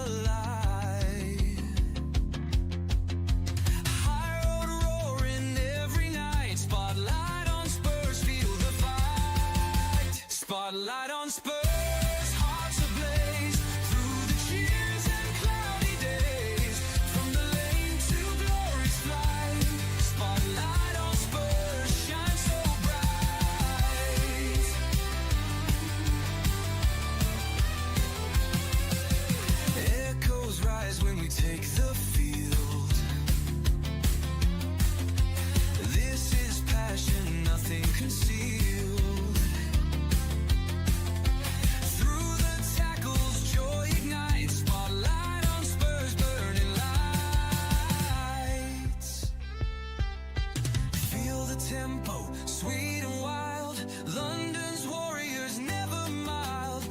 alive. High road roaring every night. Spotlight on Spurs, feel the fight. Spotlight on Spurs, hearts ablaze through the cheers and cloudy days. From the lane to glory's flight. Spotlight on Spurs, shine so bright. Echoes rise when we take the field. This is passion, nothing concealed. Through the tackles, joy ignites. Spotlight on Spurs, burning lights. Feel the tempo, sweet and wild. London's warriors never mild.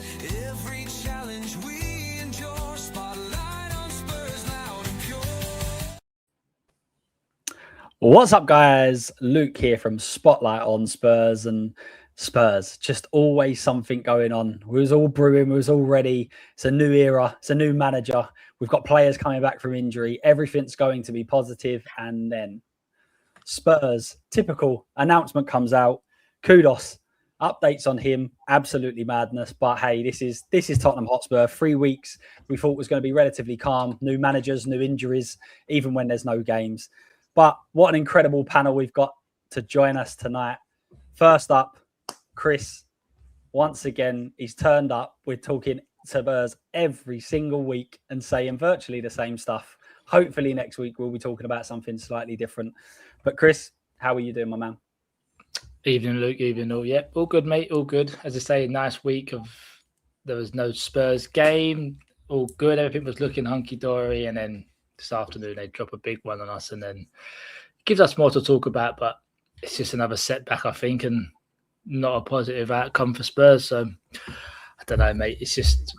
Every challenge we endure. Spotlight on Spurs, loud and pure. What's up, guys? Luke here from Spotlight on Spurs, and Spurs, just always something going on. We was all brewing, we was all ready. It's a new era, it's a new manager. We've got players coming back from injury. Everything's going to be positive, and then Spurs, typical announcement comes out. Kudos, updates on him, absolutely madness. But hey, this is Tottenham Hotspur. 3 weeks we thought was going to be relatively calm. New managers, new injuries, even when there's no games. But what an incredible panel we've got to join us tonight. First up, Chris. Once again, he's turned up. We're talking Spurs every single week and saying virtually the same stuff. Hopefully next week we'll be talking about something slightly different. But Chris, how are you doing, my man? Evening, Luke. Evening, all. Yep, all good, mate. All good. As I say, nice week of there was no Spurs game. All good. Everything was looking hunky-dory. And then this afternoon, they drop a big one on us and then it gives us more to talk about. But it's just another setback, I think, and not a positive outcome for Spurs. So I don't know, mate. It's just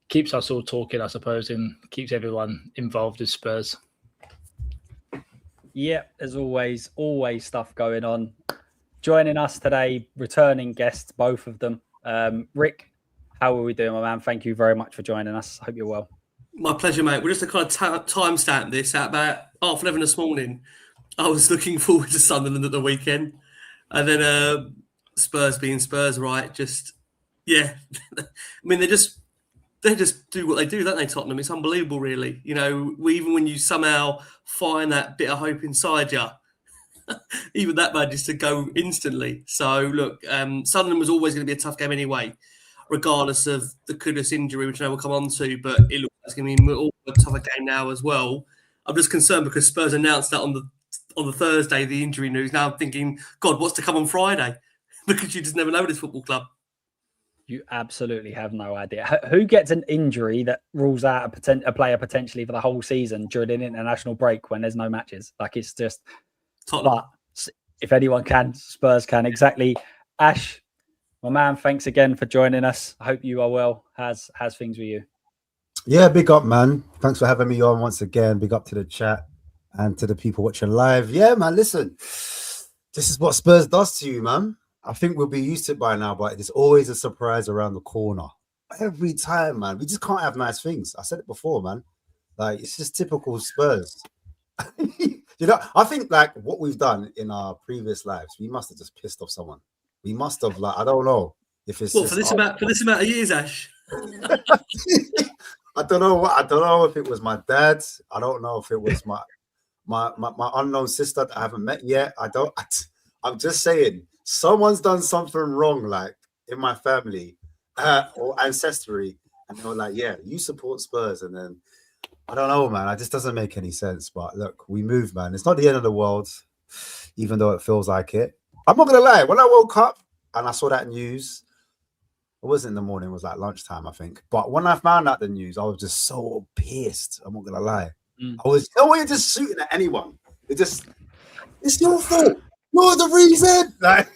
keeps us all talking, I suppose, and keeps everyone involved with Spurs. Yeah, there's always stuff going on. Joining us today, returning guests, both of them. Rick, how are we doing, my man? Thank you very much for joining us. Hope you're well. My pleasure, mate. We're just to kind of timestamp this at about 11:30 this morning. I was looking forward to Sunderland at the weekend. And then Spurs being Spurs, right? Just, yeah. I mean, they just do what they do, don't they, Tottenham? It's unbelievable, really. You know, even when you somehow find that bit of hope inside you, even that manages to go instantly. So, look, Sunderland was always going to be a tough game anyway, regardless of the Kudus injury, which I know we'll come on to, but it looks like it's going to be a tougher game now as well. I'm just concerned because Spurs announced that on the Thursday, the injury news. Now I'm thinking, God, what's to come on Friday? Because you just never know with this football club. You absolutely have no idea. Who gets an injury that rules out a player potentially for the whole season during an international break when there's no matches? Like, it's just... Tottenham. But if anyone can, Spurs can. Exactly. Ash, my man, thanks again for joining us. I hope you are well. How's things with you? Yeah, big up, man. Thanks for having me on once again. Big up to the chat and to the people watching live. Yeah, man, listen. This is what Spurs does to you, man. I think we'll be used to it by now, but there's always a surprise around the corner. Every time, man. We just can't have nice things. I said it before, man. Like, it's just typical Spurs. You know, I think like what we've done in our previous lives, we must have just pissed off someone. We must have, like, I don't know if it's for this amount of years, Ash. I don't know if it was my dad. I don't know if it was my unknown sister that I haven't met yet. I'm just saying someone's done something wrong, like in my family or ancestry, and they were like, "Yeah, you support Spurs," and then. I don't know, man. It just doesn't make any sense. But look, we move, man. It's not the end of the world, even though it feels like it. I'm not going to lie. When I woke up and I saw that news, it wasn't in the morning. It was like lunchtime, I think. But when I found out the news, I was just so pissed. I'm not going to lie. I was, you're just shooting at anyone. It's your fault. You're the reason. Like,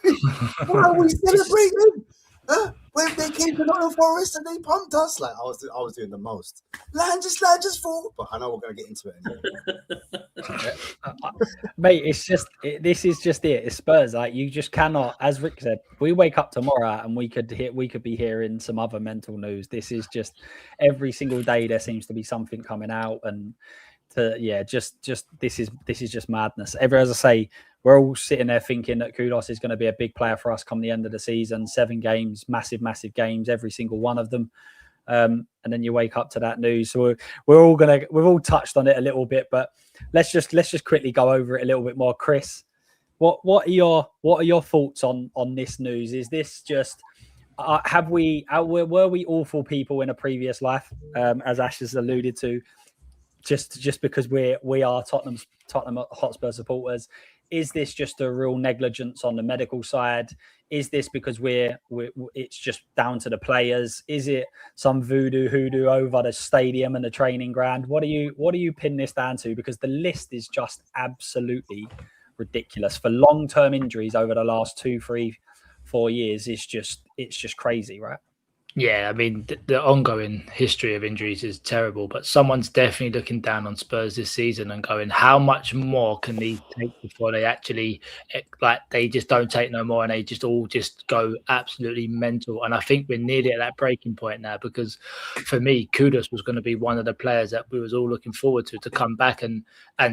why are we celebrating? Huh? When they came to Nottingham Forest and they pumped us, like I was doing the most. Lange just thought, but I know we're gonna get into it anyway. Mate, this is just it. It's Spurs. Like you just cannot, as Rick said, we wake up tomorrow and we could be hearing some other mental news. This is just every single day there seems to be something coming out, and just this is just madness. As I say, we're all sitting there thinking that Kudus is going to be a big player for us come the end of the season. 7 games, massive games, every single one of them. And then you wake up to that news. So we've all touched on it a little bit, but let's just quickly go over it a little bit more. Chris, what are your thoughts on this news? Is this just were we awful people in a previous life, as Ash has alluded to, just because we are Tottenham Hotspur supporters? Is this just a real negligence on the medical side? Is this because it's just down to the players? Is it some hoodoo over the stadium and the training ground? What do you pin this down to? Because the list is just absolutely ridiculous for long-term injuries over the last 2, 3, 4 years. It's just crazy, right? Yeah, I mean, the ongoing history of injuries is terrible, but someone's definitely looking down on Spurs this season and going, how much more can these take before they actually, they just don't take no more and they just all just go absolutely mental. And I think we're nearly at that breaking point now, because for me, Kudus was going to be one of the players that we was all looking forward to come back and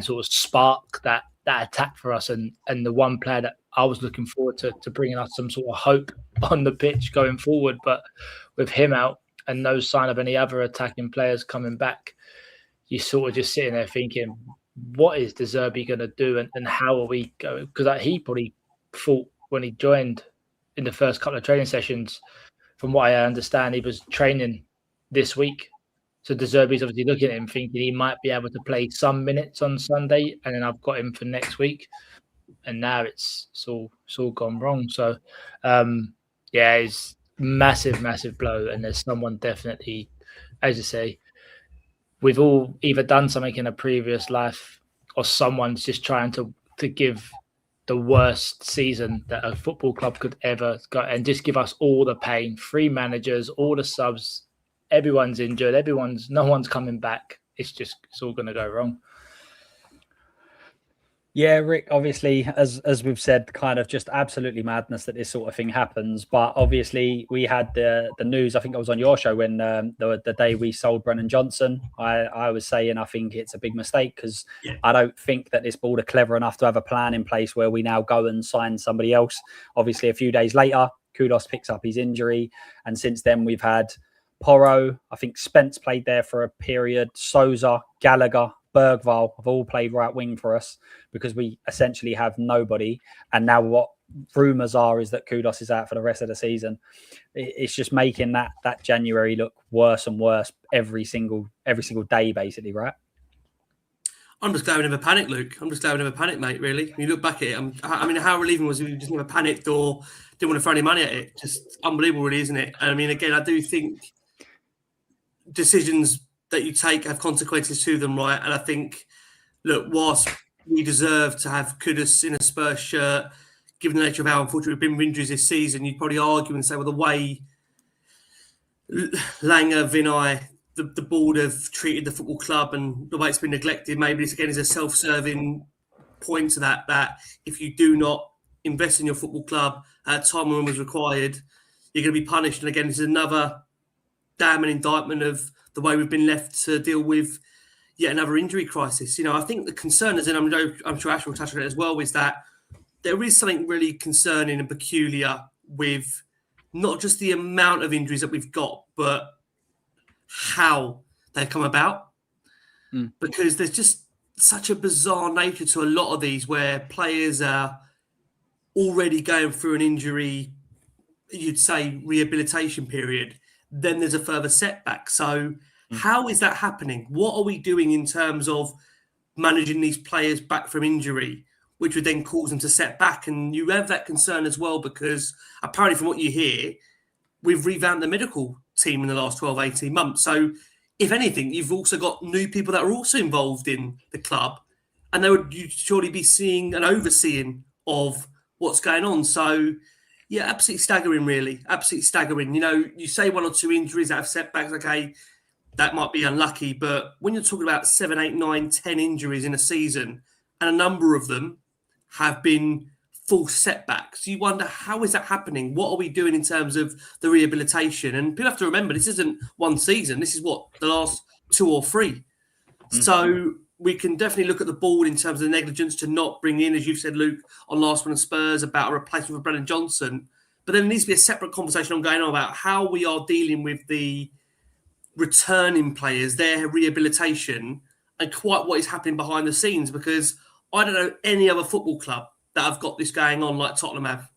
sort of spark that attack for us, and the one player that I was looking forward to bringing us some sort of hope on the pitch going forward. But with him out and no sign of any other attacking players coming back, you're sort of just sitting there thinking, what is De Zerbi going to do, and how are we going? Because he probably thought when he joined in the first couple of training sessions, from what I understand, he was training this week. So De Zerbi's obviously looking at him thinking he might be able to play some minutes on Sunday, and then I've got him for next week. And now it's all gone wrong. So, it's massive blow. And there's someone definitely, as you say, we've all either done something in a previous life, or someone's just trying to give the worst season that a football club could ever go, and just give us all the pain. 3 managers, all the subs, everyone's injured, no one's coming back. It's all going to go wrong. Yeah, Rick, obviously, as we've said, kind of just absolutely madness that this sort of thing happens. But obviously, we had the news, I think I was on your show when the day we sold Brennan Johnson. I was saying I think it's a big mistake, because I don't think that this board are clever enough to have a plan in place where we now go and sign somebody else. Obviously, a few days later, Kudus picks up his injury. And since then, we've had Porro, I think Spence played there for a period, Souza, Gallagher, Bergvall have all played right wing for us, because we essentially have nobody. And now what rumours are is that Kudus is out for the rest of the season. It's just making that January look worse and worse every single day, basically, right? I'm just glad we never panicked, Luke. I'm just glad we never panicked, mate, really. When you look back at it, I mean, how relieving was it we just never panicked or didn't want to throw any money at it? Just unbelievable, really, isn't it? And I mean, again, I do think decisions that you take have consequences to them, right? And I think, look, whilst we deserve to have Kudus in a Spurs shirt, given the nature of how unfortunate we've been with injuries this season, you'd probably argue and say, well, the way Lange, Vinay, the board have treated the football club and the way it's been neglected, maybe this again is a self-serving point to that if you do not invest in your football club at a time when it was required, you're going to be punished. And again, this is another damning indictment of the way we've been left to deal with yet another injury crisis. I think the concern is, and I'm sure Ash will touch on it as well, is that there is something really concerning and peculiar with not just the amount of injuries that we've got, but how they come about. Because there's just such a bizarre nature to a lot of these, where players are already going through an injury, you'd say rehabilitation period, then there's a further setback. So how is that happening? What are we doing in terms of managing these players back from injury, which would then cause them to set back? And you have that concern as well, because apparently from what you hear, we've revamped the medical team in the last 12, 18 months. So if anything, you've also got new people that are also involved in the club, and you'd surely be seeing an overseeing of what's going on. So Yeah, absolutely staggering, really. Absolutely staggering. You know, you say 1 or 2 injuries that have setbacks, okay, that might be unlucky. But when you're talking about 7, 8, 9, 10 injuries in a season, and a number of them have been full setbacks, you wonder, how is that happening? What are we doing in terms of the rehabilitation? And people have to remember, this isn't one season. This is what, the last 2 or 3. So we can definitely look at the board in terms of the negligence to not bring in, as you've said, Luke, on Last One of Spurs, about a replacement for Brennan Johnson. But there needs to be a separate conversation going on about how we are dealing with the returning players, their rehabilitation, and quite what is happening behind the scenes, because I don't know any other football club that have got this going on like Tottenham have.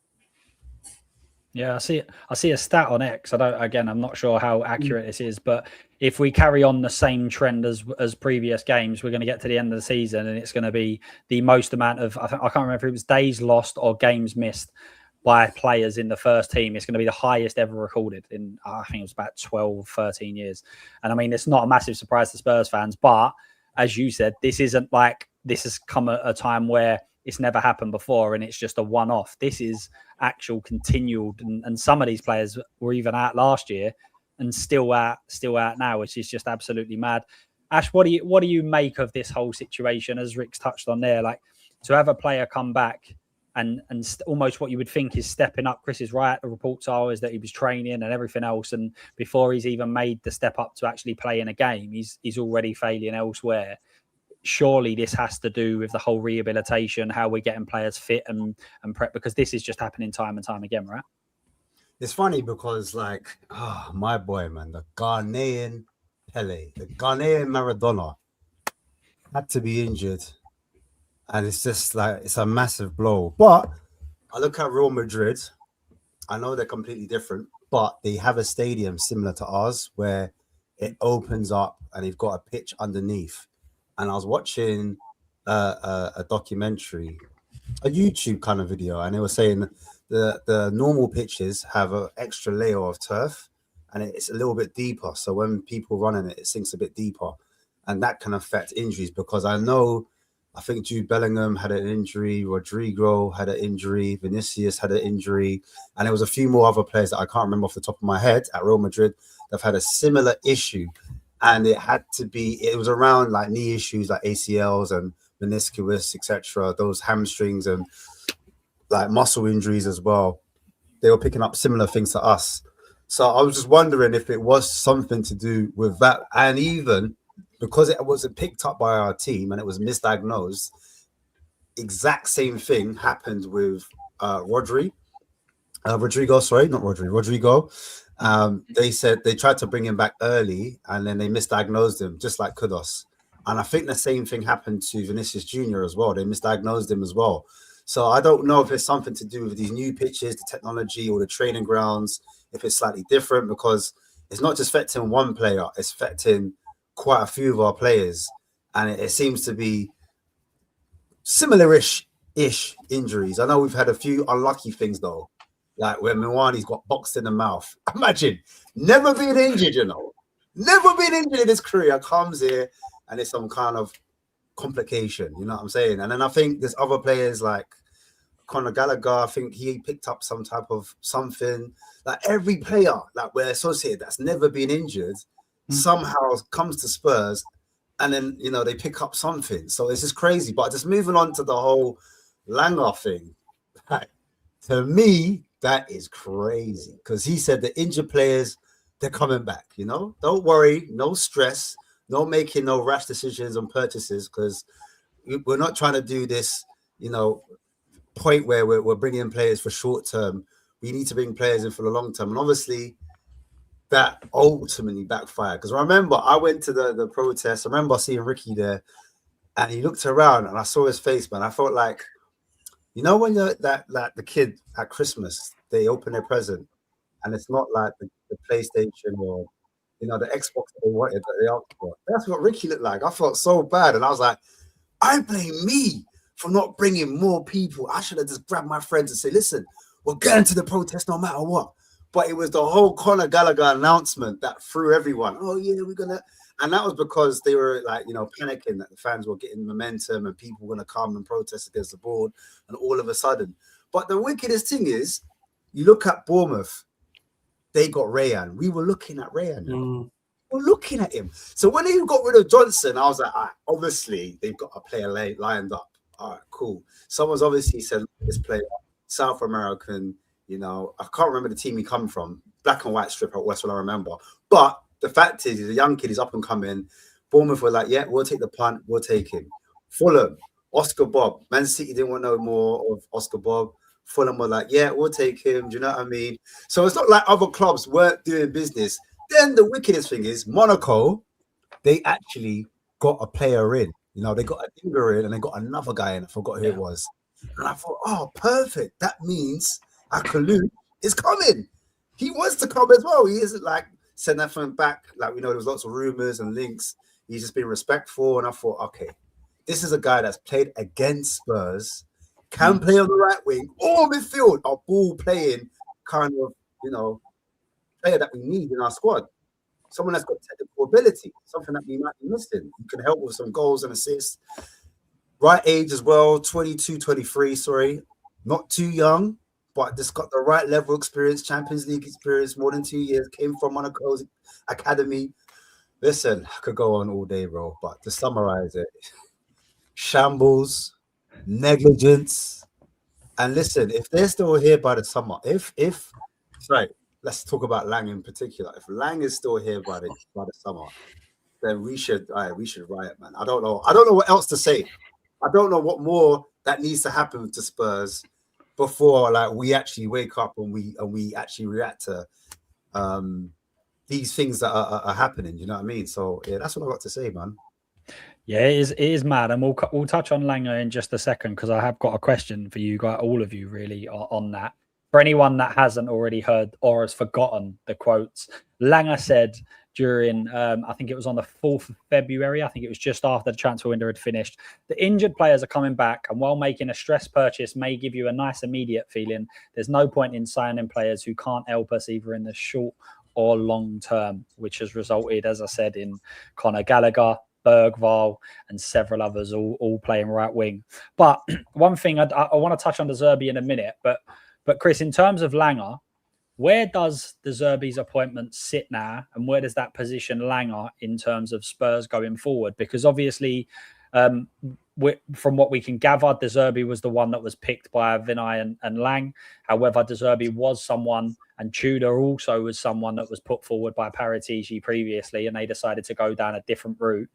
Yeah, I see a stat on X. I'm not sure how accurate this is, but if we carry on the same trend as previous games, we're going to get to the end of the season and it's going to be the most amount of, I can't remember if it was days lost or games missed by players in the first team. It's going to be the highest ever recorded in, I think it was about 12, 13 years. And I mean, it's not a massive surprise to Spurs fans, but as you said, this isn't like, this has come at a time where it's never happened before and it's just a one-off. This is actual continued, and some of these players were even out last year and still out now, which is just absolutely mad. Ash, what do you make of this whole situation, as Rick's touched on there? Like, to have a player come back and almost what you would think is stepping up. Chris is right. The reports are is that he was training and everything else, and before he's even made the step up to actually play in a game, he's already failing elsewhere. Surely this has to do with the whole rehabilitation, how we're getting players fit and prep, because this is just happening time and time again, right? It's funny because, like, my boy, man, the Ghanaian Pele, the Ghanaian Maradona had to be injured. And it's just like, it's a massive blow. But I look at Real Madrid. I know they're completely different, but they have a stadium similar to ours where it opens up and they've got a pitch underneath. And I was watching a documentary, a YouTube kind of video, and they were saying the normal pitches have an extra layer of turf and it's a little bit deeper. So when people run in it, it sinks a bit deeper. And that can affect injuries, because I think Jude Bellingham had an injury, Rodrigo had an injury, Vinicius had an injury, and there was a few more other players that I can't remember off the top of my head at Real Madrid that have had a similar issue. And it was around like knee issues like ACLs and meniscus, etc., those hamstrings and like muscle injuries as well. They were picking up similar things to us. So I was just wondering if it was something to do with that. And even because it wasn't picked up by our team and it was misdiagnosed, exact same thing happened with Rodrigo. They said they tried to bring him back early and then they misdiagnosed him, just like Kudos. And I think the same thing happened to Vinicius Jr. as well. They misdiagnosed him as well. So I don't know if it's something to do with these new pitches, the technology, or the training grounds, if it's slightly different, because it's not just affecting one player, it's affecting quite a few of our players. And it seems to be similar-ish injuries. I know we've had a few unlucky things, though. Like when Mwani's got boxed in the mouth. Imagine, never been injured, never been injured in his career, comes here and it's some kind of complication, you know what I'm saying? And then I think there's other players like Conor Gallagher, I think he picked up some type of something. Like every player that we're associated that's never been injured somehow comes to Spurs and then, they pick up something. So it's just crazy. But just moving on to the whole Lange thing, like, to me, that is crazy, because he said the injured players, they're coming back, Don't worry, no stress, no making no rash decisions on purchases, because we're not trying to do this, point where we're bringing in players for short term. We need to bring players in for the long term. And obviously, that ultimately backfired. Because remember, I went to the protest. I remember seeing Ricky there, and he looked around, and I saw his face, man. I felt like, when you're the kid at Christmas, they open their present and it's not like the PlayStation or, the Xbox they wanted that they asked for. That's what Ricky looked like. I felt so bad. And I was like, I blame me for not bringing more people. I should have just grabbed my friends and say, listen, we're getting to the protest no matter what. But it was the whole Conor Gallagher announcement that threw everyone. Oh, yeah, we're going to. And that was because they were like, panicking that the fans were getting momentum and people were going to come and protest against the board. And all of a sudden. But the wickedest thing is, You look at Bournemouth, they got Rayan. We were looking at Rayan. We're looking at him. So when they got rid of Johnson, I was like, all right, obviously they've got a player lined up. All right, cool. Someone's obviously said this player, South American, you know, I can't remember the team he come from. Black and white strip at West, I remember. But the fact is, he's a young kid, he's up and coming. Bournemouth were like, yeah, we'll take the punt, we'll take him. Fulham, Oscar Bob. Man City didn't want no more of Oscar Bob. Fulham were like, yeah, we'll take him. Do you know what I mean? So it's not like other clubs weren't doing business. Then the wickedest thing is Monaco, they actually got a player in. You know, they got a Dinger in and they got another guy in. I forgot who it was. And I thought, oh, perfect. That means Akalu is coming. He wants to come as well. He isn't like send that from back. Like, we know there was lots of rumors and links. He's just been respectful. And I thought, okay, this is a guy that's played against Spurs, can play on the right wing or midfield, a ball playing kind of, you know, player that we need in our squad. Someone that's got technical ability, something that we might be missing. Who can help with some goals and assists. Right age as well, 22, 23, sorry. Not too young, but just got the right level of experience, Champions League experience, more than 2 years, came from Monaco's academy. Listen, I could go on all day, bro, but to summarize it, shambles, negligence, and listen, if they're still here by the summer, sorry, let's talk about Lange in particular. If Lange is still here by the summer, then we should riot, man. I don't know what else to say. I don't know what more that needs to happen to Spurs before like we actually wake up and we actually react to these things that are happening. You know what I mean? So yeah, that's what I got to say, man. Yeah, it is mad, and we'll touch on Lange in just a second because I have got a question for you guys, all of you, really, on that. For anyone that hasn't already heard or has forgotten the quotes, Lange said during, I think it was on the 4th of February, I think it was just after the transfer window had finished, the injured players are coming back, and while making a stress purchase may give you a nice immediate feeling, there's no point in signing players who can't help us either in the short or long term, which has resulted, as I said, in Conor Gallagher, Bergvall, and several others all playing right wing. But one thing I want to touch on De Zerbi in a minute, but Chris, in terms of Lange, where does De Zerbi's appointment sit now, and where does that position Lange in terms of Spurs going forward? Because obviously, from what we can gather, De Zerbi was the one that was picked by Vinay and Lange. However, De Zerbi was someone, and Tudor also was someone that was put forward by Paratici previously, and they decided to go down a different route.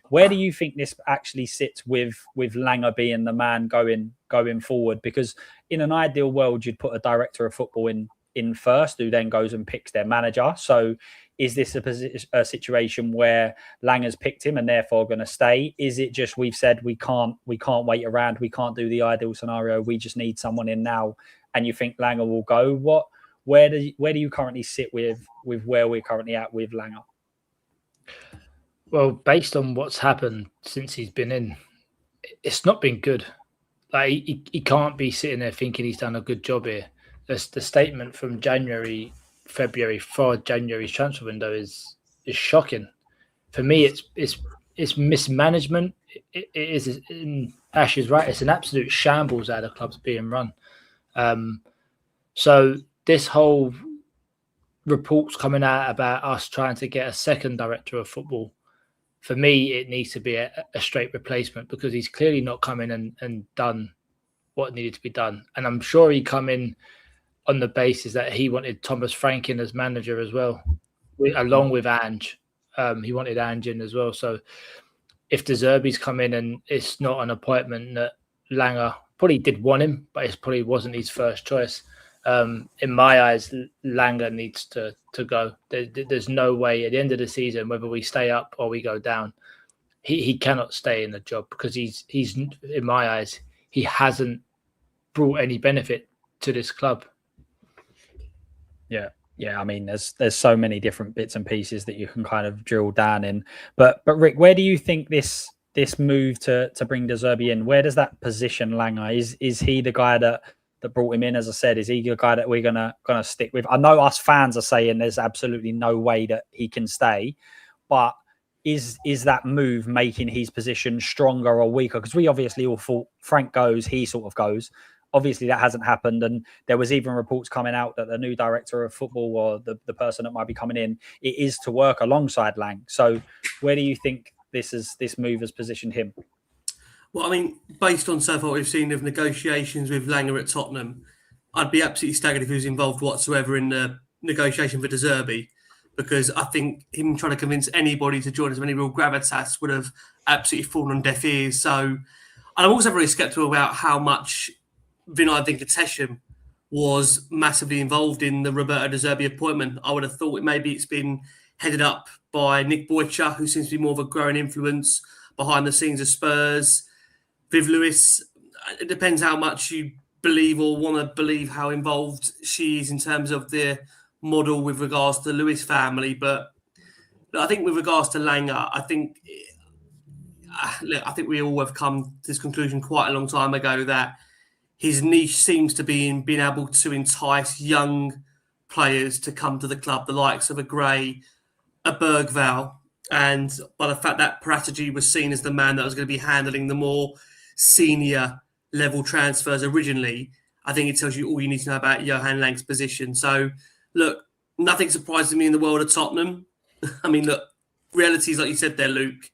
Where do you think this actually sits with Lange being the man going forward? Because in an ideal world, you'd put a director of football in first, who then goes and picks their manager. So is this a situation where Lange has picked him and therefore going to stay? Is it just we've said we can't wait around, we can't do the ideal scenario, we just need someone in now, and you think Lange will go? Where do you currently sit with where we're currently at with Lange? Well, based on what's happened since he's been in, it's not been good. Like he can't be sitting there thinking he's done a good job here. The statement from February for January's transfer window is shocking. For me, it's mismanagement. It is. Ash is right. It's an absolute shambles how the club's being run. So this whole reports coming out about us trying to get a second director of football, for me, it needs to be a straight replacement, because he's clearly not come in and done what needed to be done. And I'm sure he come in on the basis that he wanted Thomas Frank in as manager as well, along with Ange. He wanted Ange in as well. So if De Zerbi's come in and it's not an appointment that Lange probably did want him, but it probably wasn't his first choice. In my eyes, Lange needs to go. There's no way at the end of the season, whether we stay up or we go down, he cannot stay in the job, because he's in my eyes, he hasn't brought any benefit to this club. Yeah. I mean, there's so many different bits and pieces that you can kind of drill down in. But Rick, where do you think this move to bring De Zerbi in, where does that position Lange? Is he the guy that brought him in? As I said, is he the guy that we're gonna stick with? I know us fans are saying there's absolutely no way that he can stay, but is that move making his position stronger or weaker? Because we obviously all thought Frank goes, he sort of goes. obviously that hasn't happened. And there was even reports coming out that the new director of football, or the person that might be coming in, it is to work alongside Lange. So where do you think this move has positioned him? Well, I mean, based on so far what we've seen of negotiations with Lange at Tottenham, I'd be absolutely staggered if he was involved whatsoever in the negotiation for De Zerbi, because I think him trying to convince anybody to join us with any real gravitas would have absolutely fallen on deaf ears. So, and I'm also very sceptical about how much Vinay Venkatesham was massively involved in the Roberto De Zerbi appointment. I would have thought maybe it's been headed up by Nick Boycha, who seems to be more of a growing influence behind the scenes of Spurs. Viv Lewis, it depends how much you believe or want to believe how involved she is in terms of the model with regards to the Lewis family. But I think with regards to Lange, I think we all have come to this conclusion quite a long time ago that his niche seems to be in being able to entice young players to come to the club, the likes of a Gray, a Bergvall. And by the fact that Paratici was seen as the man that was going to be handling the more senior level transfers originally, I think it tells you all you need to know about Johan Lange's position. So, look, nothing surprises me in the world of Tottenham. I mean, look, realities, like you said there, Luke,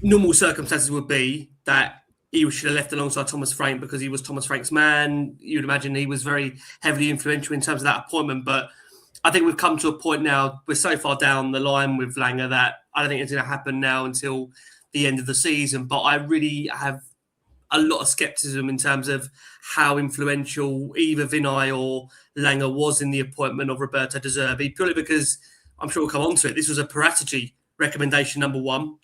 normal circumstances would be that he should have left alongside Thomas Frank because he was Thomas Frank's man. You'd imagine he was very heavily influential in terms of that appointment. But I think we've come to a point now, we're so far down the line with Lange that I don't think it's going to happen now until the end of the season. But I really have a lot of scepticism in terms of how influential either Vinay or Lange was in the appointment of Roberto De Zerbi, purely because, I'm sure we'll come on to it, this was a Paratici recommendation, number one.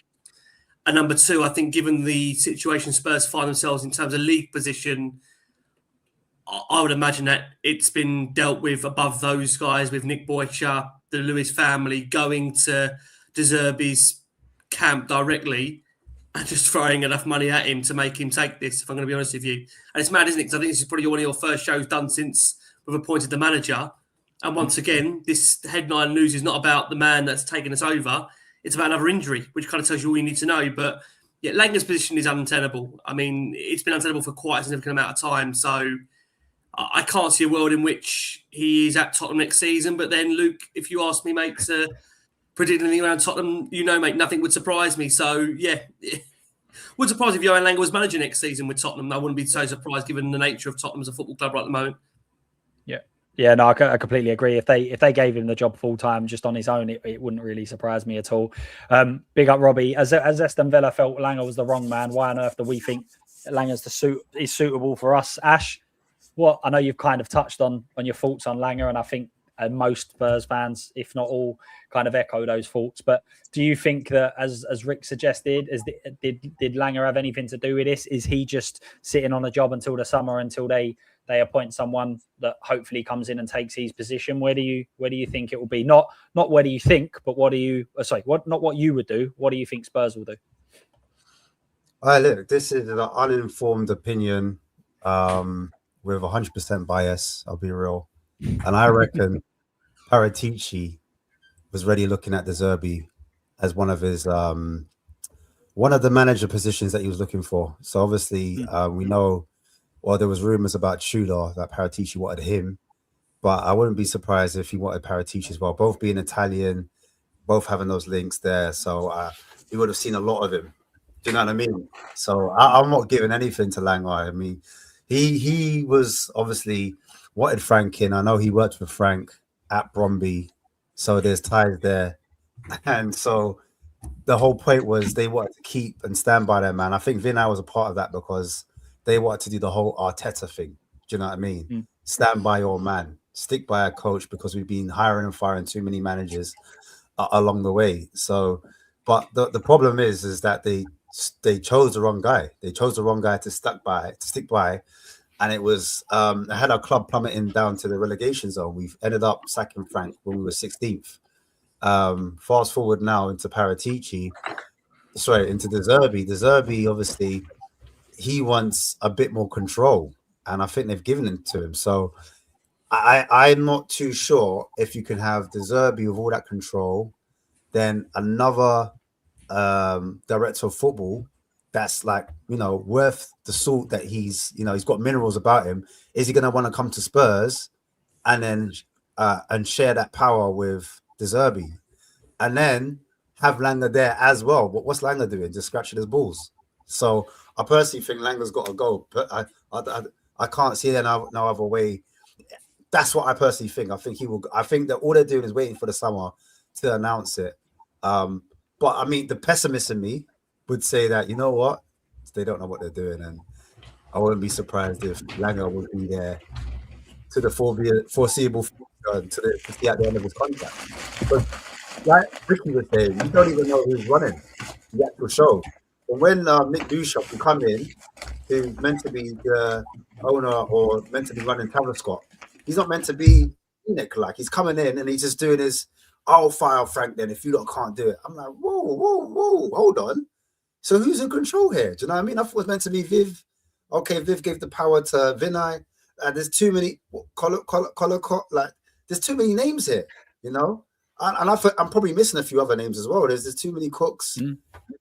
And number two, I think given the situation Spurs find themselves in terms of league position, I would imagine that it's been dealt with above those guys, with Nick Boycha, the Lewis family, going to De Zerbi's camp directly and just throwing enough money at him to make him take this, if I'm going to be honest with you. And it's mad, isn't it? Because I think this is probably one of your first shows done since we've appointed the manager. And once again, this headline news is not about the man that's taken us over. It's about another injury, which kind of tells you all you need to know. But yeah, Lange's position is untenable. I mean, it's been untenable for quite a significant amount of time. So I can't see a world in which he is at Tottenham next season. But then, Luke, if you ask me, mate, to predict anything around Tottenham, you know, mate, nothing would surprise me. So, yeah, would surprise if Johan Lange was manager next season with Tottenham. I wouldn't be so surprised given the nature of Tottenham as a football club right at the moment. Yeah, no, I completely agree. If they gave him the job full time just on his own, it wouldn't really surprise me at all. Big up Robbie. As Aston Villa felt Lange was the wrong man, why on earth do we think Lange is suitable for us? Ash, I know you've kind of touched on your thoughts on Lange, and I think most Spurs fans, if not all, kind of echo those thoughts. But do you think that, as Rick suggested, did Lange have anything to do with this? Is he just sitting on a job until the summer, until they appoint someone that hopefully comes in and takes his position? Where do you think it will be? Not where do you think, but not what you would do. What do you think Spurs will do? Look, this is an uninformed opinion with 100% bias. I'll be real. And I reckon Paratici was already looking at De Zerbi as one of the manager positions that he was looking for. So obviously we know, well, there was rumors about Tudor that Paratici wanted him, but I wouldn't be surprised if he wanted Paratici as well. Both being Italian, both having those links there. So we would have seen a lot of him. Do you know what I mean? So I'm not giving anything to Lange. I mean, he was obviously wanted Frank in. I know he worked with Frank at Bromby, so there's ties there. And so the whole point was they wanted to keep and stand by their man. I think Vinay was a part of that because they wanted to do the whole Arteta thing. Do you know what I mean? Stand by your man. Stick by our coach, because we've been hiring and firing too many managers along the way. So, but the problem is that they chose the wrong guy. They chose the wrong guy to stick by. And it was had our club plummeting down to the relegation zone. We've ended up sacking Frank when we were 16th. Fast forward now into into De Zerbi. De Zerbi, obviously, he wants a bit more control, and I think they've given it to him. So I'm not too sure if you can have De Zerbi with all that control, then another director of football that's like, worth the salt that he's got minerals about him? Is he going to want to come to Spurs and then and share that power with De Zerbi, and then have Lange there as well? But what's Lange doing? Just scratching his balls. So I personally think Lange's got to go, but I can't see no other way. That's what I personally think. I think he will. I think that all they're doing is waiting for the summer to announce it. But I mean, the pessimist in me would say that, you know what, they don't know what they're doing, and I wouldn't be surprised if Lange would be there to the foreseeable future to see at the end of his contract. But like Ricky was saying, you don't even know who's running the actual show. But when Nick Bishop will come in, who's meant to be the owner or meant to be running Tavistock, he's not meant to be Nick. Like, he's coming in and he's just doing his, I'll fire Frank then if you lot can't do it. I'm like, whoa, hold on. So who's in control here? Do you know what I mean? I thought it was meant to be Viv. Okay, Viv gave the power to Vinay. There's too many like there's too many names here, And I'm probably missing a few other names as well. There's too many cooks in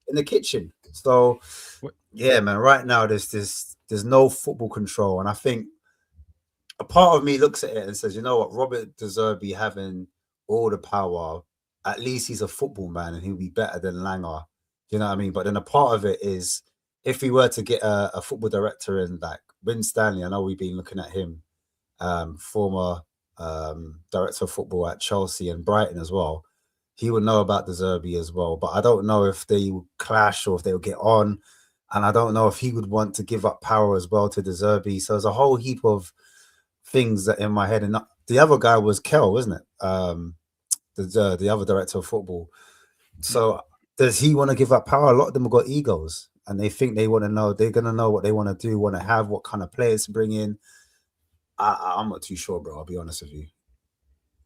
the kitchen. So yeah, man. Right now, there's no football control, and I think a part of me looks at it and says, you know what, Robert De Zerbi having all the power, at least he's a football man and he'll be better than Lange. You know what I mean? But then a part of it is, if we were to get a football director in, like Win Stanley, I know we've been looking at him, former director of football at Chelsea and Brighton as well. He would know about De Zerbi as well. But I don't know if they would clash or if they would get on. And I don't know if he would want to give up power as well to De Zerbi. So there's a whole heap of things that in my head. And the other guy was Kel, wasn't it? The other director of football. So does he want to give up power? A lot of them have got egos, and they think they want to know. They're going to know what they want to do, want to have, what kind of players to bring in. I'm not too sure, bro. I'll be honest with you.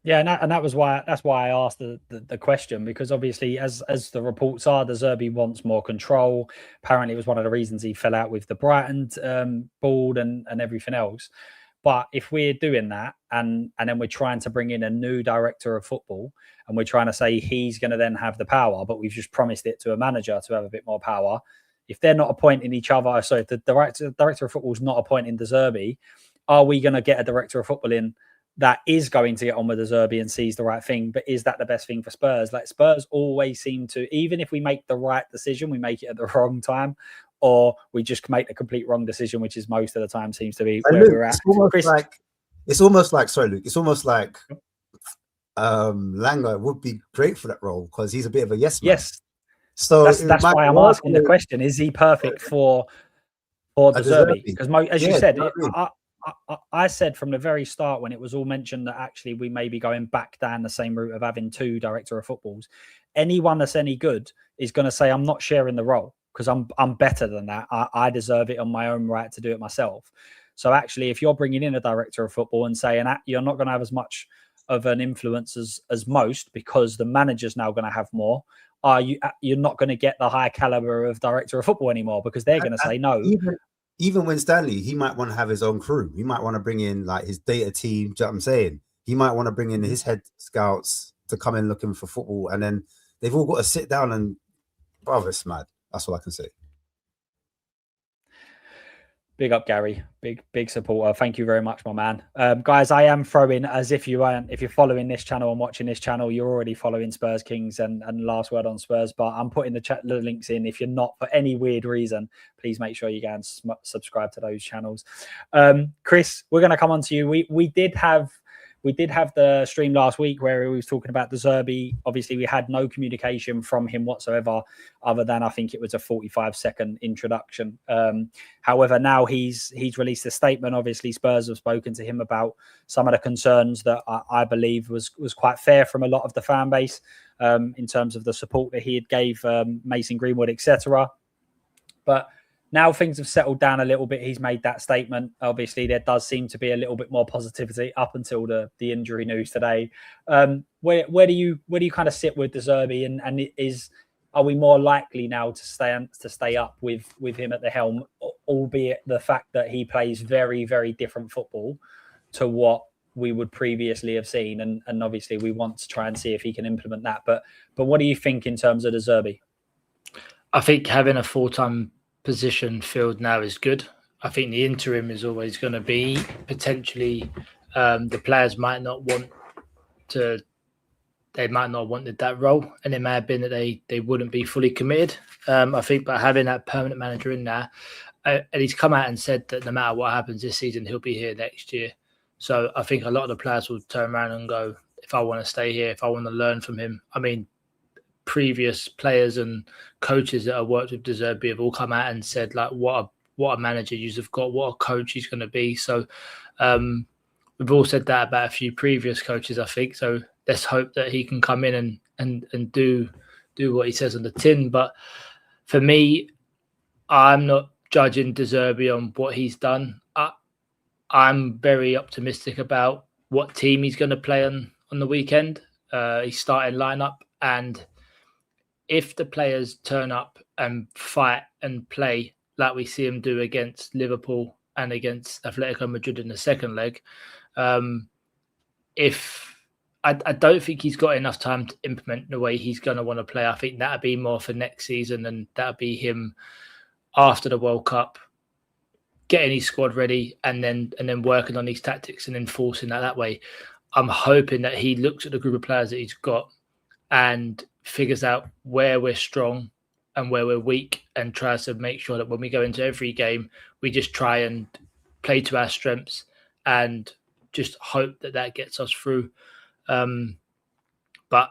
Yeah, and that's why I asked the question, because obviously, as the reports are, De Zerbi wants more control. Apparently, it was one of the reasons he fell out with the Brighton board and everything else. But if we're doing that and then we're trying to bring in a new director of football and we're trying to say he's going to then have the power, but we've just promised it to a manager to have a bit more power. If they're not appointing each other, so if the director of football is not appointing De Zerbi, are we going to get a director of football in that is going to get on with De Zerbi and sees the right thing? But is that the best thing for Spurs? Like, Spurs always seem to, even if we make the right decision, we make it at the wrong time, or we just make the complete wrong decision, which is most of the time seems to be where Luke, we're at. It's almost like Lange would be great for that role because he's a bit of a yes man. Yes. So that's why I'm asking the question: is he perfect for De Zerbi? Because as you said, I said from the very start when it was all mentioned that actually we may be going back down the same route of having two director of footballs. Anyone that's any good is going to say, I'm not sharing the role because I'm better than that. I deserve it on my own right to do it myself. So actually, if you're bringing in a director of football and saying that you're not going to have as much of an influence as most because the manager's now going to have more, you're not going to get the high caliber of director of football anymore because they're going to say no. Even when Stanley, he might want to have his own crew. He might want to bring in like his data team. Do you know what I'm saying? He might want to bring in his head scouts to come in looking for football. And then they've all got to sit down and, brother, it's mad. That's all I can say. Big up, Gary. Big supporter. Thank you very much, my man. Guys, I am throwing, as if you're following this channel and watching this channel, you're already following Spurs Kings and Last Word on Spurs. But I'm putting the links in. If you're not, for any weird reason, please make sure you go and subscribe to those channels. Chris, we're going to come on to you. We did have the stream last week where we was talking about De Zerbi. Obviously, we had no communication from him whatsoever, other than I think it was a 45-second introduction. However, now he's released a statement. Obviously, Spurs have spoken to him about some of the concerns that I believe was quite fair from a lot of the fan base in terms of the support that he had gave Mason Greenwood, etc. But now things have settled down a little bit. He's made that statement. Obviously, there does seem to be a little bit more positivity up until the injury news today. Where do you kind of sit with De Zerbi, and are we more likely now to stay up with him at the helm, albeit the fact that he plays very, very different football to what we would previously have seen, and obviously we want to try and see if he can implement that. But what do you think in terms of De Zerbi? I think having a full-time position filled now is good. I think the interim is always going to be potentially the players might not want to. They might not have wanted that role, and it may have been that they wouldn't be fully committed. I think, but having that permanent manager in there, and he's come out and said that no matter what happens this season, he'll be here next year. So I think a lot of the players will turn around and go, if I want to stay here, if I want to learn from him. I mean, previous players and coaches that have worked with De Zerbi have all come out and said, like, what a manager you've got, what a coach he's going to be. So we've all said that about a few previous coaches, I think. So let's hope that he can come in and do what he says on the tin. But for me, I'm not judging De Zerbi on what he's done. I'm very optimistic about what team he's going to play on the weekend. He's starting lineup, and if the players turn up and fight and play like we see him do against Liverpool and against Atletico Madrid in the second leg, I don't think he's got enough time to implement the way he's going to want to play. I think that'll be more for next season, and that'll be him after the World Cup, getting his squad ready and then working on these tactics and enforcing that way. I'm hoping that he looks at the group of players that he's got and figures out where we're strong and where we're weak, and tries to make sure that when we go into every game, we just try and play to our strengths and just hope that gets us through. But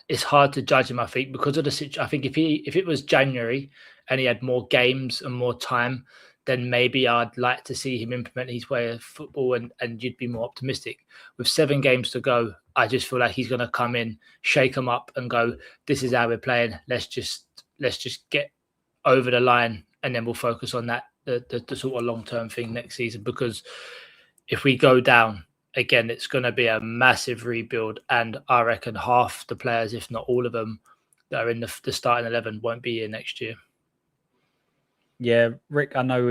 it's hard to judge him, I think, because of the situation. I think if it was January and he had more games and more time, then maybe I'd like to see him implement his way of football and you'd be more optimistic. With 7 games to go, I just feel like he's going to come in, shake them up and go, this is how we're playing. Let's just get over the line, and then we'll focus on that, the sort of long-term thing next season. Because if we go down, again, it's going to be a massive rebuild, and I reckon half the players, if not all of them, that are in the starting 11 won't be here next year. Yeah, Rick, I know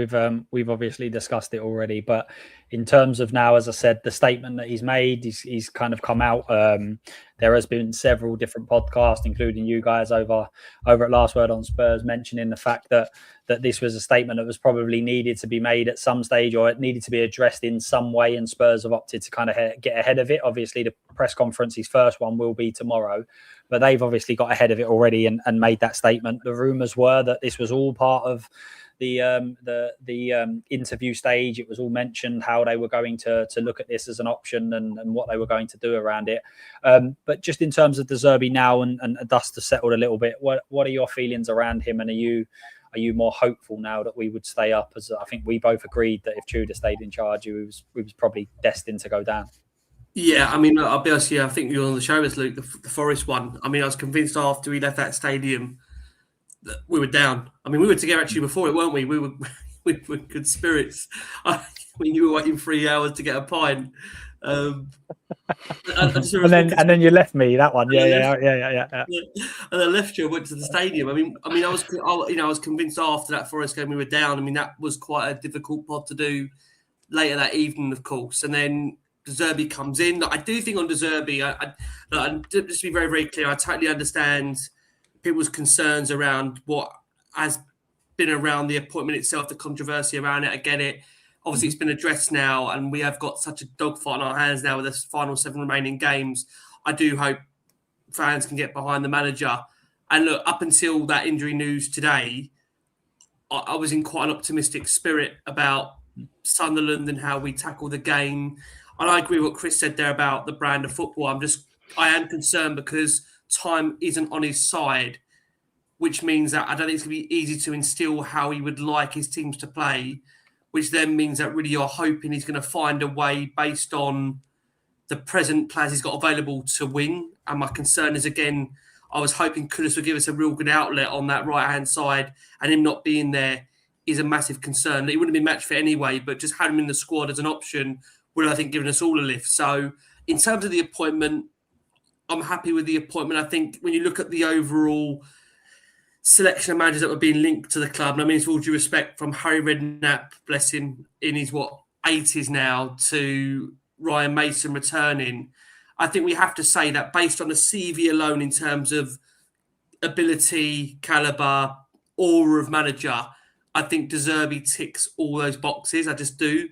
we've obviously discussed it already, but in terms of now, as I said, the statement that he's made, he's kind of come out. There has been several different podcasts, including you guys over at Last Word on Spurs, mentioning the fact that this was a statement that was probably needed to be made at some stage, or it needed to be addressed in some way, and Spurs have opted to kind of get ahead of it. Obviously, the press conference, his first one, will be tomorrow, but they've obviously got ahead of it already and made that statement. The rumours were that this was all part of the interview stage. It was all mentioned how they were going to look at this as an option and what they were going to do around it. But just in terms of De Zerbi now and dust has settled a little bit, what are your feelings around him? And are you more hopeful now that we would stay up? As I think we both agreed that if Tudor stayed in charge, we was probably destined to go down. Yeah, I mean, I'll be honest with you, I think you were on the show with Luke, the Forest one. I mean, I was convinced after we left that stadium that we were down. I mean, we were together actually before it, weren't we? We were good spirits. When you were waiting 3 hours to get a pint. And then you left me that one. Yeah. And I left you. I went to the stadium. I mean, I was convinced after that Forest game we were down. I mean, that was quite a difficult pod to do later that evening, of course. And then De Zerbi comes in. I do think on De Zerbi, just to be very, very clear, I totally understand people's concerns around what has been around the appointment itself, the controversy around it. I get it. Obviously, it's been addressed now, and we have got such a dogfight on our hands now with the final 7 remaining games. I do hope fans can get behind the manager. And look, up until that injury news today, I was in quite an optimistic spirit about Sunderland and how we tackle the game. And I agree with what Chris said there about the brand of football. I am concerned because time isn't on his side, which means that I don't think it's going to be easy to instill how he would like his teams to play, which then means that really you're hoping he's going to find a way based on the present players he's got available to win. And my concern is, again, I was hoping Kudus would give us a real good outlet on that right-hand side, and him not being there is a massive concern. He wouldn't be match fit anyway, but just having him in the squad as an option would, I think, given us all a lift. So in terms of the appointment, I'm happy with the appointment. I think when you look at the overall selection of managers that were being linked to the club, and I mean, with all due respect, from Harry Redknapp, bless him, in his 80s now, to Ryan Mason returning, I think we have to say that based on the CV alone in terms of ability, calibre, aura of manager, I think De Zerbi ticks all those boxes. I just do.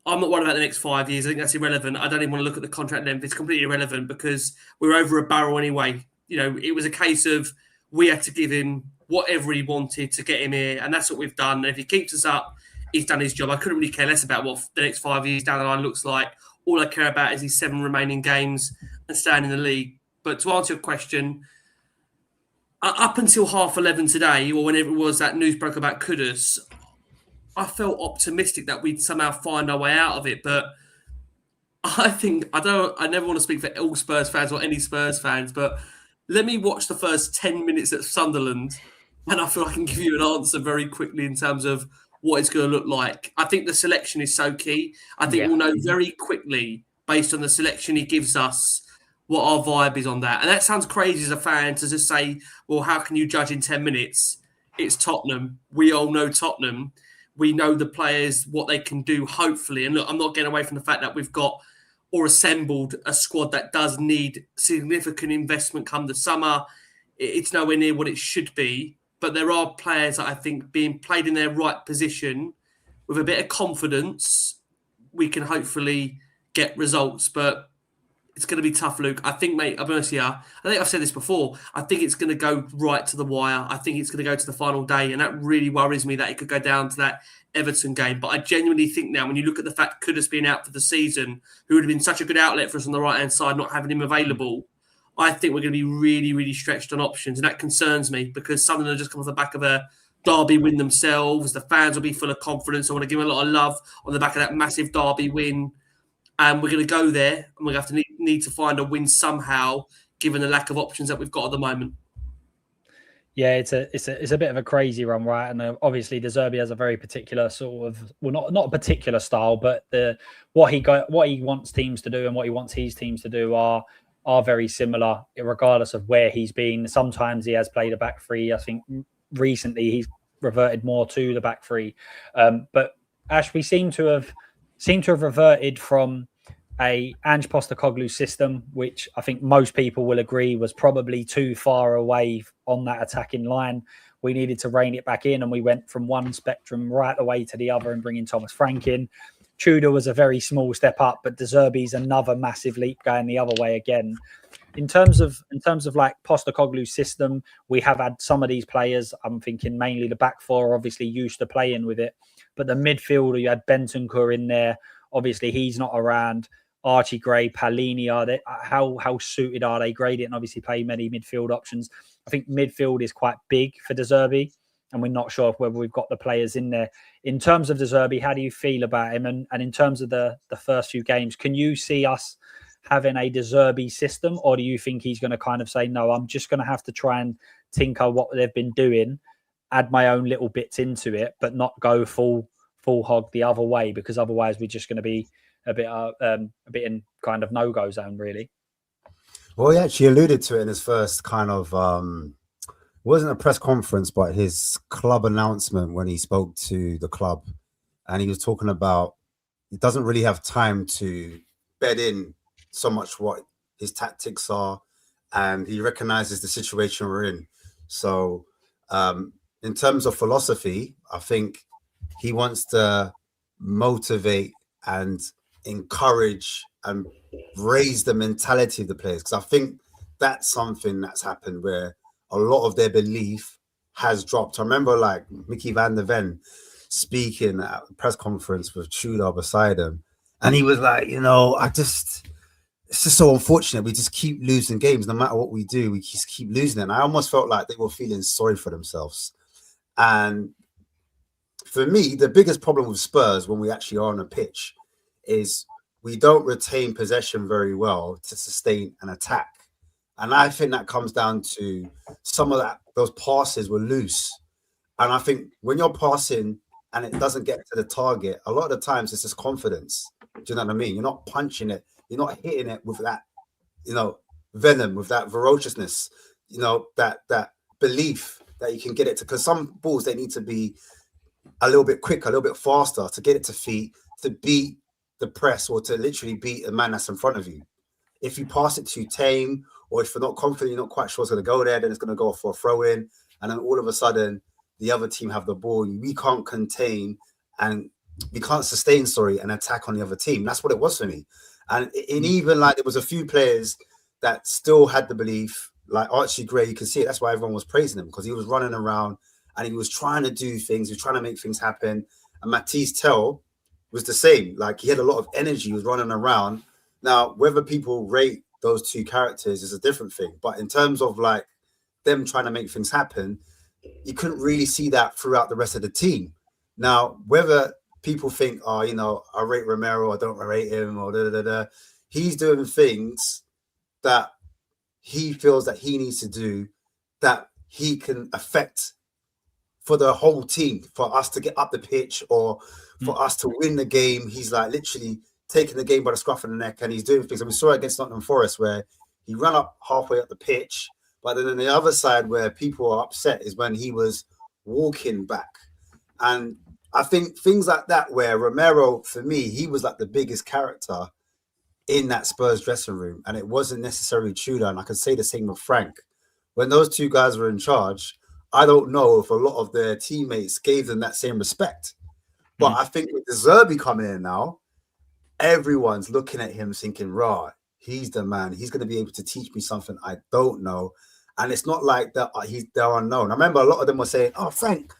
I'm not worried about the next 5 years. I think that's irrelevant. I don't even want to look at the contract length. It's completely irrelevant because we're over a barrel anyway. You know, it was a case of we had to give him whatever he wanted to get him here, and that's what we've done. And if he keeps us up, he's done his job. I couldn't really care less about what the next 5 years down the line looks like. All I care about is these 7 remaining games and staying in the league. But to answer your question, up until 11:30 today, or whenever it was that news broke about Kudus, I felt optimistic that we'd somehow find our way out of it. But I never want to speak for all Spurs fans or any Spurs fans, but let me watch the first 10 minutes at Sunderland, and I feel I can give you an answer very quickly in terms of what it's going to look like. I think the selection is so key. I think we'll know very quickly, based on the selection he gives us, what our vibe is on that. And that sounds crazy as a fan to just say, well, how can you judge in 10 minutes? It's Tottenham. We all know Tottenham. We know the players, what they can do, hopefully. And look, I'm not getting away from the fact that we've got or assembled a squad that does need significant investment come the summer. It's nowhere near what it should be. But there are players that I think being played in their right position with a bit of confidence, we can hopefully get results. But it's going to be tough, Luke. I think, mate, I'll be honest here. I think I've said this before. I think it's going to go right to the wire. I think it's going to go to the final day. And that really worries me that it could go down to that Everton game. But I genuinely think now, when you look at the fact Kudus being out for the season, who would have been such a good outlet for us on the right-hand side, not having him available, I think we're going to be really, really stretched on options. And that concerns me because Sunderland have just come off the back of a Derby win themselves. The fans will be full of confidence. I want to give them a lot of love on the back of that massive Derby win. And we're going to go there and we're going to have to need to find a win somehow, given the lack of options that we've got at the moment. Yeah, it's a bit of a crazy run, right? And obviously, De Zerbi has a very particular sort of, well, not a particular style, but what he wants teams to do and what he wants his teams to do are very similar, regardless of where he's been. Sometimes he has played a back three. I think recently he's reverted more to the back three. But Ash, we seem to have reverted from a Ange Postecoglou system, which I think most people will agree was probably too far away on that attacking line. We needed to rein it back in, and we went from one spectrum right away to the other and bringing Thomas Frank in. Tudor was a very small step up, but De Zerbi's another massive leap going the other way again. In terms of like Postecoglou's system, we have had some of these players. I'm thinking mainly the back four, obviously used to playing with it, but the midfielder, you had Bentancur in there. Obviously, he's not around. Archie Gray, Palini, how suited are they? Gray didn't obviously play many midfield options. I think midfield is quite big for De Zerbi, and we're not sure whether we've got the players in there. In terms of De Zerbi, how do you feel about him? And in terms of the first few games, can you see us having a De Zerbi system, or do you think he's going to kind of say, no, I'm just going to have to try and tinker what they've been doing, add my own little bits into it, but not go full hog the other way, because otherwise we're just going to be a bit in kind of no-go zone, really? Well, he actually alluded to it in his first kind of wasn't a press conference, but his club announcement when he spoke to the club, and he was talking about he doesn't really have time to bed in so much what his tactics are, and he recognizes the situation we're in. So in terms of philosophy, I think he wants to motivate and encourage and raise the mentality of the players, because I think that's something that's happened where a lot of their belief has dropped. I remember like Mickey van der Ven speaking at a press conference with Tudor beside him, and he was like, it's just so unfortunate. We just keep losing games. No matter what we do, we just keep losing it. And I almost felt like they were feeling sorry for themselves. And for me, the biggest problem with Spurs when we actually are on a pitch is we don't retain possession very well to sustain an attack. And I think that comes down to some of those passes were loose. And I think when you're passing and it doesn't get to the target, a lot of the times it's just confidence. Do you know what I mean? You're not punching it. You're not hitting it with that, venom, with that ferociousness, that belief that you can get it to. Because some balls, they need to be a little bit quicker, a little bit faster to get it to feet, to beat the press, or to literally beat the man that's in front of you. If you pass it too tame, or if you're not confident, you're not quite sure it's going to go there, then it's going to go for a throw in, and then all of a sudden the other team have the ball, we can't contain and we can't sustain, an attack on the other team. That's what it was for me. And even like there was a few players that still had the belief, like Archie Gray, you can see it. That's why everyone was praising him, because he was running around and he was trying to do things. He was trying to make things happen. And Matisse Tell was the same. Like, he had a lot of energy. He was running around. Now, whether people rate those two characters is a different thing. But in terms of like them trying to make things happen, you couldn't really see that throughout the rest of the team. Now, whether people think, oh, you know, I rate Romero, I don't rate him, or he's doing things that he feels that he needs to do that he can affect for the whole team, for us to get up the pitch or for us to win the game. He's like literally taking the game by the scruff of the neck, and he's doing things. And we saw it against Nottingham Forest where he ran up halfway up the pitch, but then on the other side where people are upset is when he was walking back. And I think things like that, where Romero, for me, he was like the biggest character in that Spurs dressing room, and it wasn't necessarily Tudor. And I could say the same with Frank. When those two guys were in charge, I don't know if a lot of their teammates gave them that same respect. But I think with De Zerbi coming in now, everyone's looking at him thinking, rah, he's the man. He's going to be able to teach me something I don't know. And it's not like that they're unknown. I remember a lot of them were saying, oh, Frank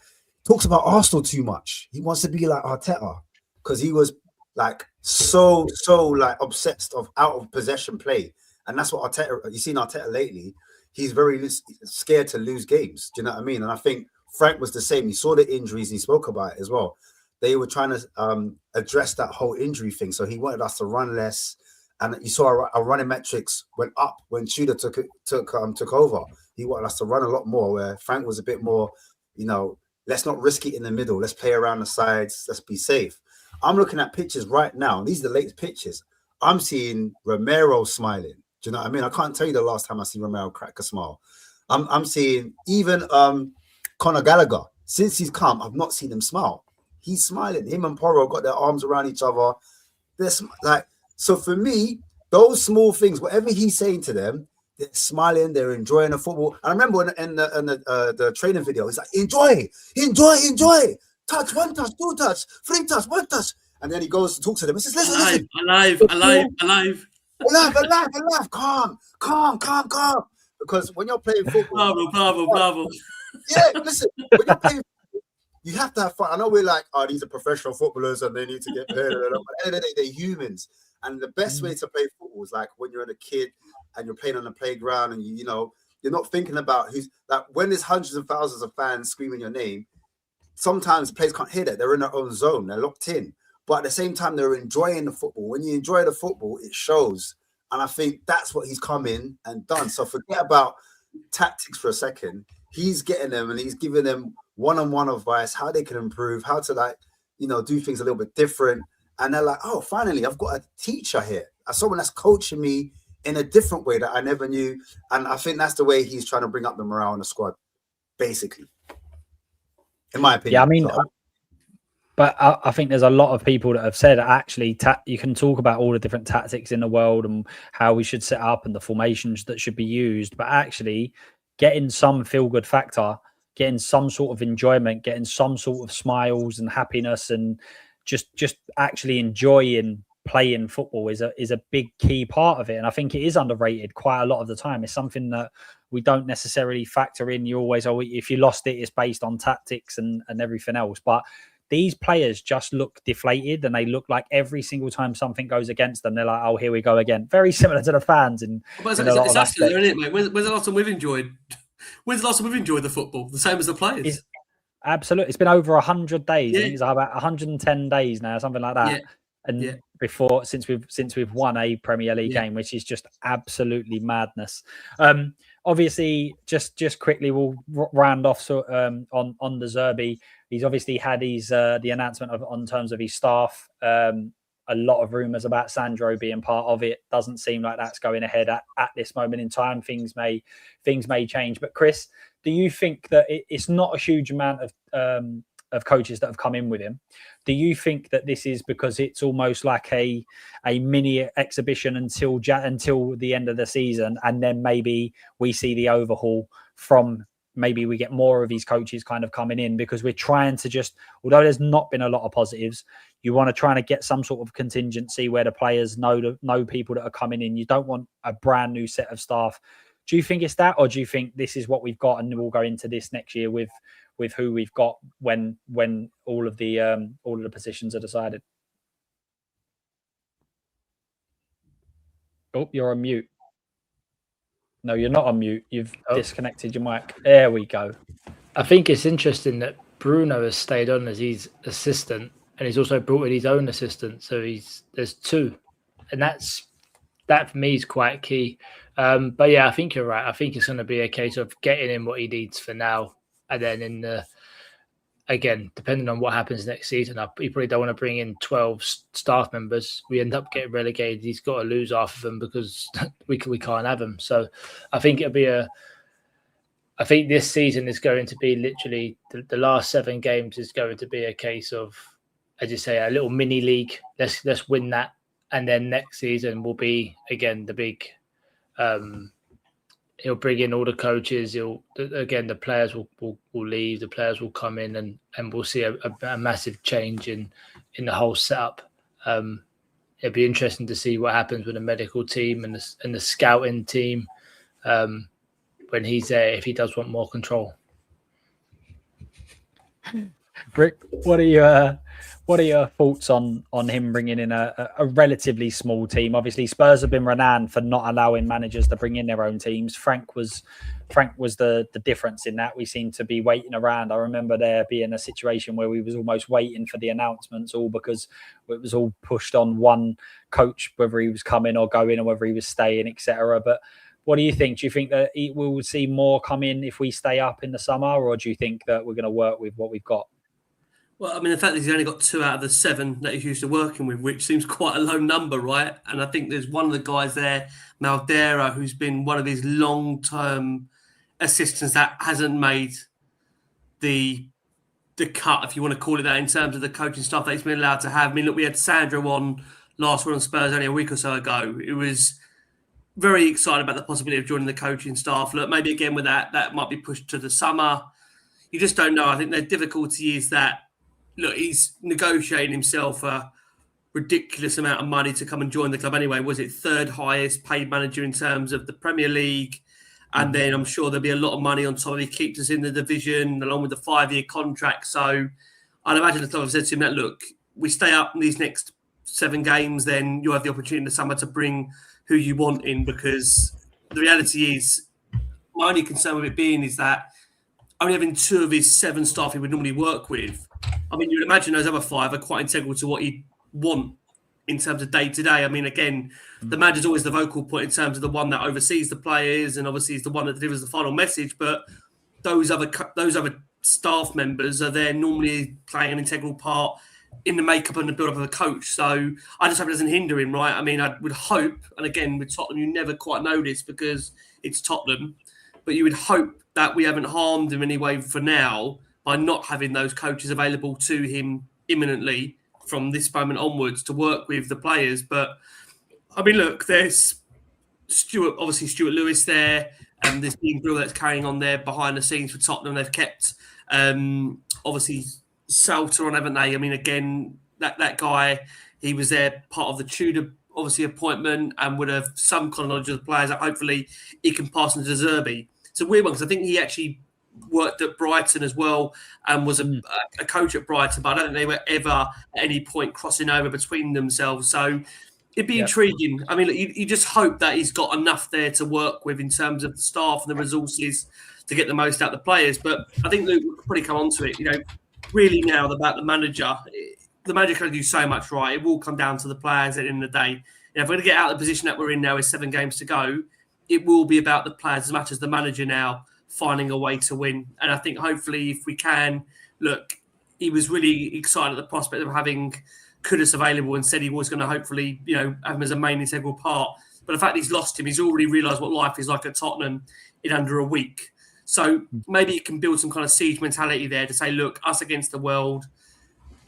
talks about Arsenal too much. He wants to be like Arteta, because he was like so like obsessed of out of possession play. And that's what Arteta, you've seen Arteta lately, he's very scared to lose games. Do you know what I mean? And I think Frank was the same. He saw the injuries, he spoke about it as well. They were trying to address that whole injury thing. So he wanted us to run less. And you saw our running metrics went up when Tudor took over. He wanted us to run a lot more, where Frank was a bit more, you know, let's not risk it in the middle. Let's play around the sides. Let's be safe. I'm looking at pictures right now. These are the latest pictures. I'm seeing Romero smiling. Do you know what I mean? I can't tell you the last time I see Romero crack a smile. I'm seeing even Conor Gallagher. Since he's come, I've not seen him smile. He's smiling. Him and Porro got their arms around each other. They're like, so for me, those small things, whatever he's saying to them, they're smiling, they're enjoying the football. I remember in the training video, he's like, enjoy. Touch, one touch, two touch, three touch, one touch. And then he goes to talk to them. He says, listen. Alive. Calm. Because when you're playing football. Bravo. Yeah, listen, when you're playing football, you have to have fun. I know we're like, oh, these are professional footballers and they need to get paid. But at the end of the day, they're humans. And the best way to play football is like when you're a kid and you're playing on the playground and you know, you're not thinking about who's like when there's hundreds of thousands of fans screaming your name, sometimes players can't hear that. They're in their own zone, they're locked in. But at the same time, they're enjoying the football. When you enjoy the football, it shows. And I think that's what he's come in and done. So forget about tactics for a second. He's getting them and he's giving them one-on-one advice, how they can improve, how to like, you know, do things a little bit different. And they're like, oh, finally, I've got a teacher here. Someone that's coaching me in a different way that I never knew. And I think that's the way he's trying to bring up the morale in the squad, basically. In my opinion. Yeah, I mean, but I think there's a lot of people that have said actually you can talk about all the different tactics in the world and how we should set up and the formations that should be used, but actually getting some feel-good factor, getting some sort of enjoyment, getting some sort of smiles and happiness and just actually enjoying playing football is a big key part of it. And I think it is underrated quite a lot of the time. It's something that we don't necessarily factor in. You always, if you lost it, it's based on tactics and everything else. But these players just look deflated and they look like every single time something goes against them, they're like, oh, here we go again. Very similar to the fans. It's actually, isn't it, mate? When's the last time we've enjoyed the football? The same as the players. Absolutely. It's been over 100 days. Yeah. I think it's about 110 days now, something like that. Yeah. And before, since we've won a Premier League game, which is just absolutely madness. Obviously, just quickly, we'll round off on De Zerbi. He's obviously had the announcement on terms of his staff. A lot of rumours about Sandro being part of it. Doesn't seem like that's going ahead at this moment in time. Things may change. But Chris, do you think that it's not a huge amount of coaches that have come in with him? Do you think that this is because it's almost like a mini exhibition until the end of the season, and then maybe we see the overhaul from maybe we get more of these coaches kind of coming in, because we're trying to just, although there's not been a lot of positives, you want to try to get some sort of contingency where the players know people that are coming in. You don't want a brand new set of staff. Do you think it's that, or do you think this is what we've got and we'll go into this next year with who we've got when all of the positions are decided? Oh, you're on mute. No, you're not on mute. You've disconnected your mic. There we go. I think it's interesting that Bruno has stayed on as his assistant, and he's also brought in his own assistant. So there's two, and that for me is quite key. But yeah, I think you're right. I think it's going to be a case of getting him what he needs for now, and then again, depending on what happens next season, you probably don't want to bring in 12 staff members. We end up getting relegated. He's got to lose half of them because we can't have them. So I think I think this season is going to be literally the last 7 games is going to be a case of, as you say, a little mini league. Let's win that, and then next season will be again the big. He'll bring in all the coaches. The players will leave. The players will come in, and we'll see a massive change in the whole setup. It'll be interesting to see what happens with the medical team and the scouting team when he's there, if he does want more control. Brick, what are your thoughts on him bringing in a relatively small team? Obviously, Spurs have been renowned for not allowing managers to bring in their own teams. Frank was the difference in that. We seemed to be waiting around. I remember there being a situation where we was almost waiting for the announcements, all because it was all pushed on one coach, whether he was coming or going or whether he was staying, etc. But what do you think? Do you think that we will see more come in if we stay up in the summer, or do you think that we're going to work with what we've got? Well, I mean, the fact that he's only got 2 out of the 7 that he's used to working with, which seems quite a low number, right? And I think there's one of the guys there, Maldera, who's been one of his long-term assistants that hasn't made the cut, if you want to call it that, in terms of the coaching staff that he's been allowed to have. I mean, look, we had Sandro on last week on Spurs only a week or so ago. It was very excited about the possibility of joining the coaching staff. Look, maybe again with that might be pushed to the summer. You just don't know. I think the difficulty is that, look, he's negotiating himself a ridiculous amount of money to come and join the club anyway. Was it 3rd highest paid manager in terms of the Premier League? And then I'm sure there'll be a lot of money on top of it. He keeps us in the division along with the 5-year contract. So I'd imagine the club have said to him that, look, we stay up in these next 7 games, then you'll have the opportunity in the summer to bring who you want in, because the reality is, my only concern with it being is that only having 2 of his 7 staff he would normally work with, I mean, you would imagine those other 5 are quite integral to what he'd want in terms of day-to-day. I mean, again, the manager's always the vocal point in terms of the one that oversees the players and obviously is the one that delivers the final message, but those other staff members are there normally playing an integral part in the makeup and the build-up of the coach. So I just hope it doesn't hinder him, right? I mean, I would hope, and again, with Tottenham, you never quite know this because it's Tottenham, but you would hope that we haven't harmed him anyway for now by not having those coaches available to him imminently from this moment onwards to work with the players. But, I mean, look, there's Stuart Lewis there, and this Dean Brill that's carrying on there behind the scenes for Tottenham. They've kept, obviously, Salter on, haven't they? I mean, again, that guy, he was there part of the Tudor, obviously, appointment and would have some kind of knowledge of the players that hopefully he can pass on to De Zerbi. It's a weird one because I think he actually worked at Brighton as well and was a coach at Brighton, but I don't think they were ever at any point crossing over between themselves. So it'd be intriguing. I mean, you just hope that he's got enough there to work with in terms of the staff and the resources to get the most out of the players. But I think Luke will probably come on to it. You know, really now about the manager can do so much right. It will come down to the players at the end of the day. You know, if we're going to get out of the position that we're in now with 7 games to go, it will be about the players as much as the manager now finding a way to win. And I think hopefully if we can, look, he was really excited at the prospect of having Kudus available and said he was going to hopefully, you know, have him as a main integral part. But the fact he's lost him, he's already realised what life is like at Tottenham in under a week. So maybe it can build some kind of siege mentality there to say, look, us against the world,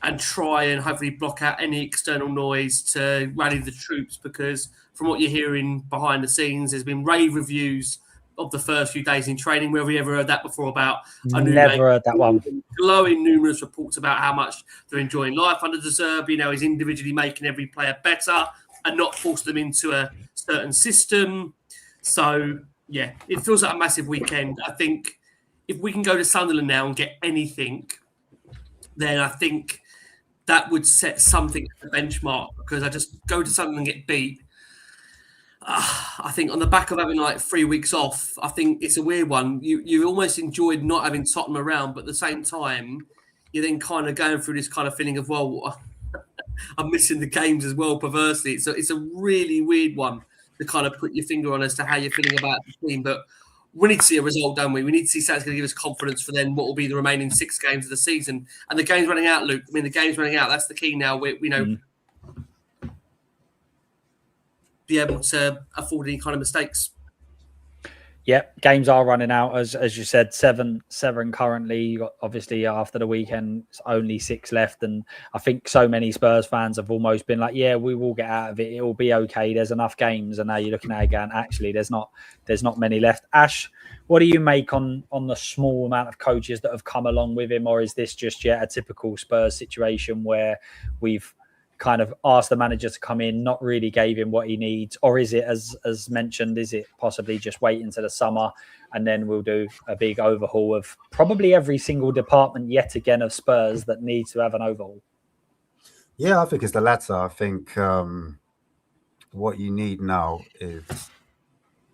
and try and hopefully block out any external noise to rally the troops, because from what you're hearing behind the scenes, there's been rave reviews of the first few days in training. Where have we ever heard that before about a new Never heard that one. Glowing numerous reports about how much they're enjoying life under De Zerbi. He's individually making every player better and not force them into a certain system. So, yeah, it feels like a massive weekend. I think if we can go to Sunderland now and get anything, then I think that would set something as a benchmark, because I just go to Sunderland and get beat. I think on the back of having like 3 weeks off, I think it's a weird one. You almost enjoyed not having Tottenham around, but at the same time, you're then kind of going through this kind of feeling of, well, I'm missing the games as well, perversely. So it's a really weird one to kind of put your finger on as to how you're feeling about the team. But we need to see a result, don't we? We need to see something that's going to give us confidence for then what will be the remaining 6 games of the season. And the game's running out, Luke. I mean, the game's running out. That's the key now. We know be able to afford any kind of mistakes. Yep, games are running out, as you said, seven currently. You got, obviously, after the weekend, it's only 6 left, and I think so many Spurs fans have almost been like, "Yeah, we will get out of it. It will be okay. There's enough games." And now you're looking at it again. Actually, there's not many left. Ash, what do you make on the small amount of coaches that have come along with him, or is this just yet a typical Spurs situation where we've kind of asked the manager to come in, not really gave him what he needs? Or is it, as mentioned, is it possibly just wait until the summer and then we'll do a big overhaul of probably every single department yet again of Spurs that needs to have an overhaul? Yeah, I think it's the latter. I think what you need now is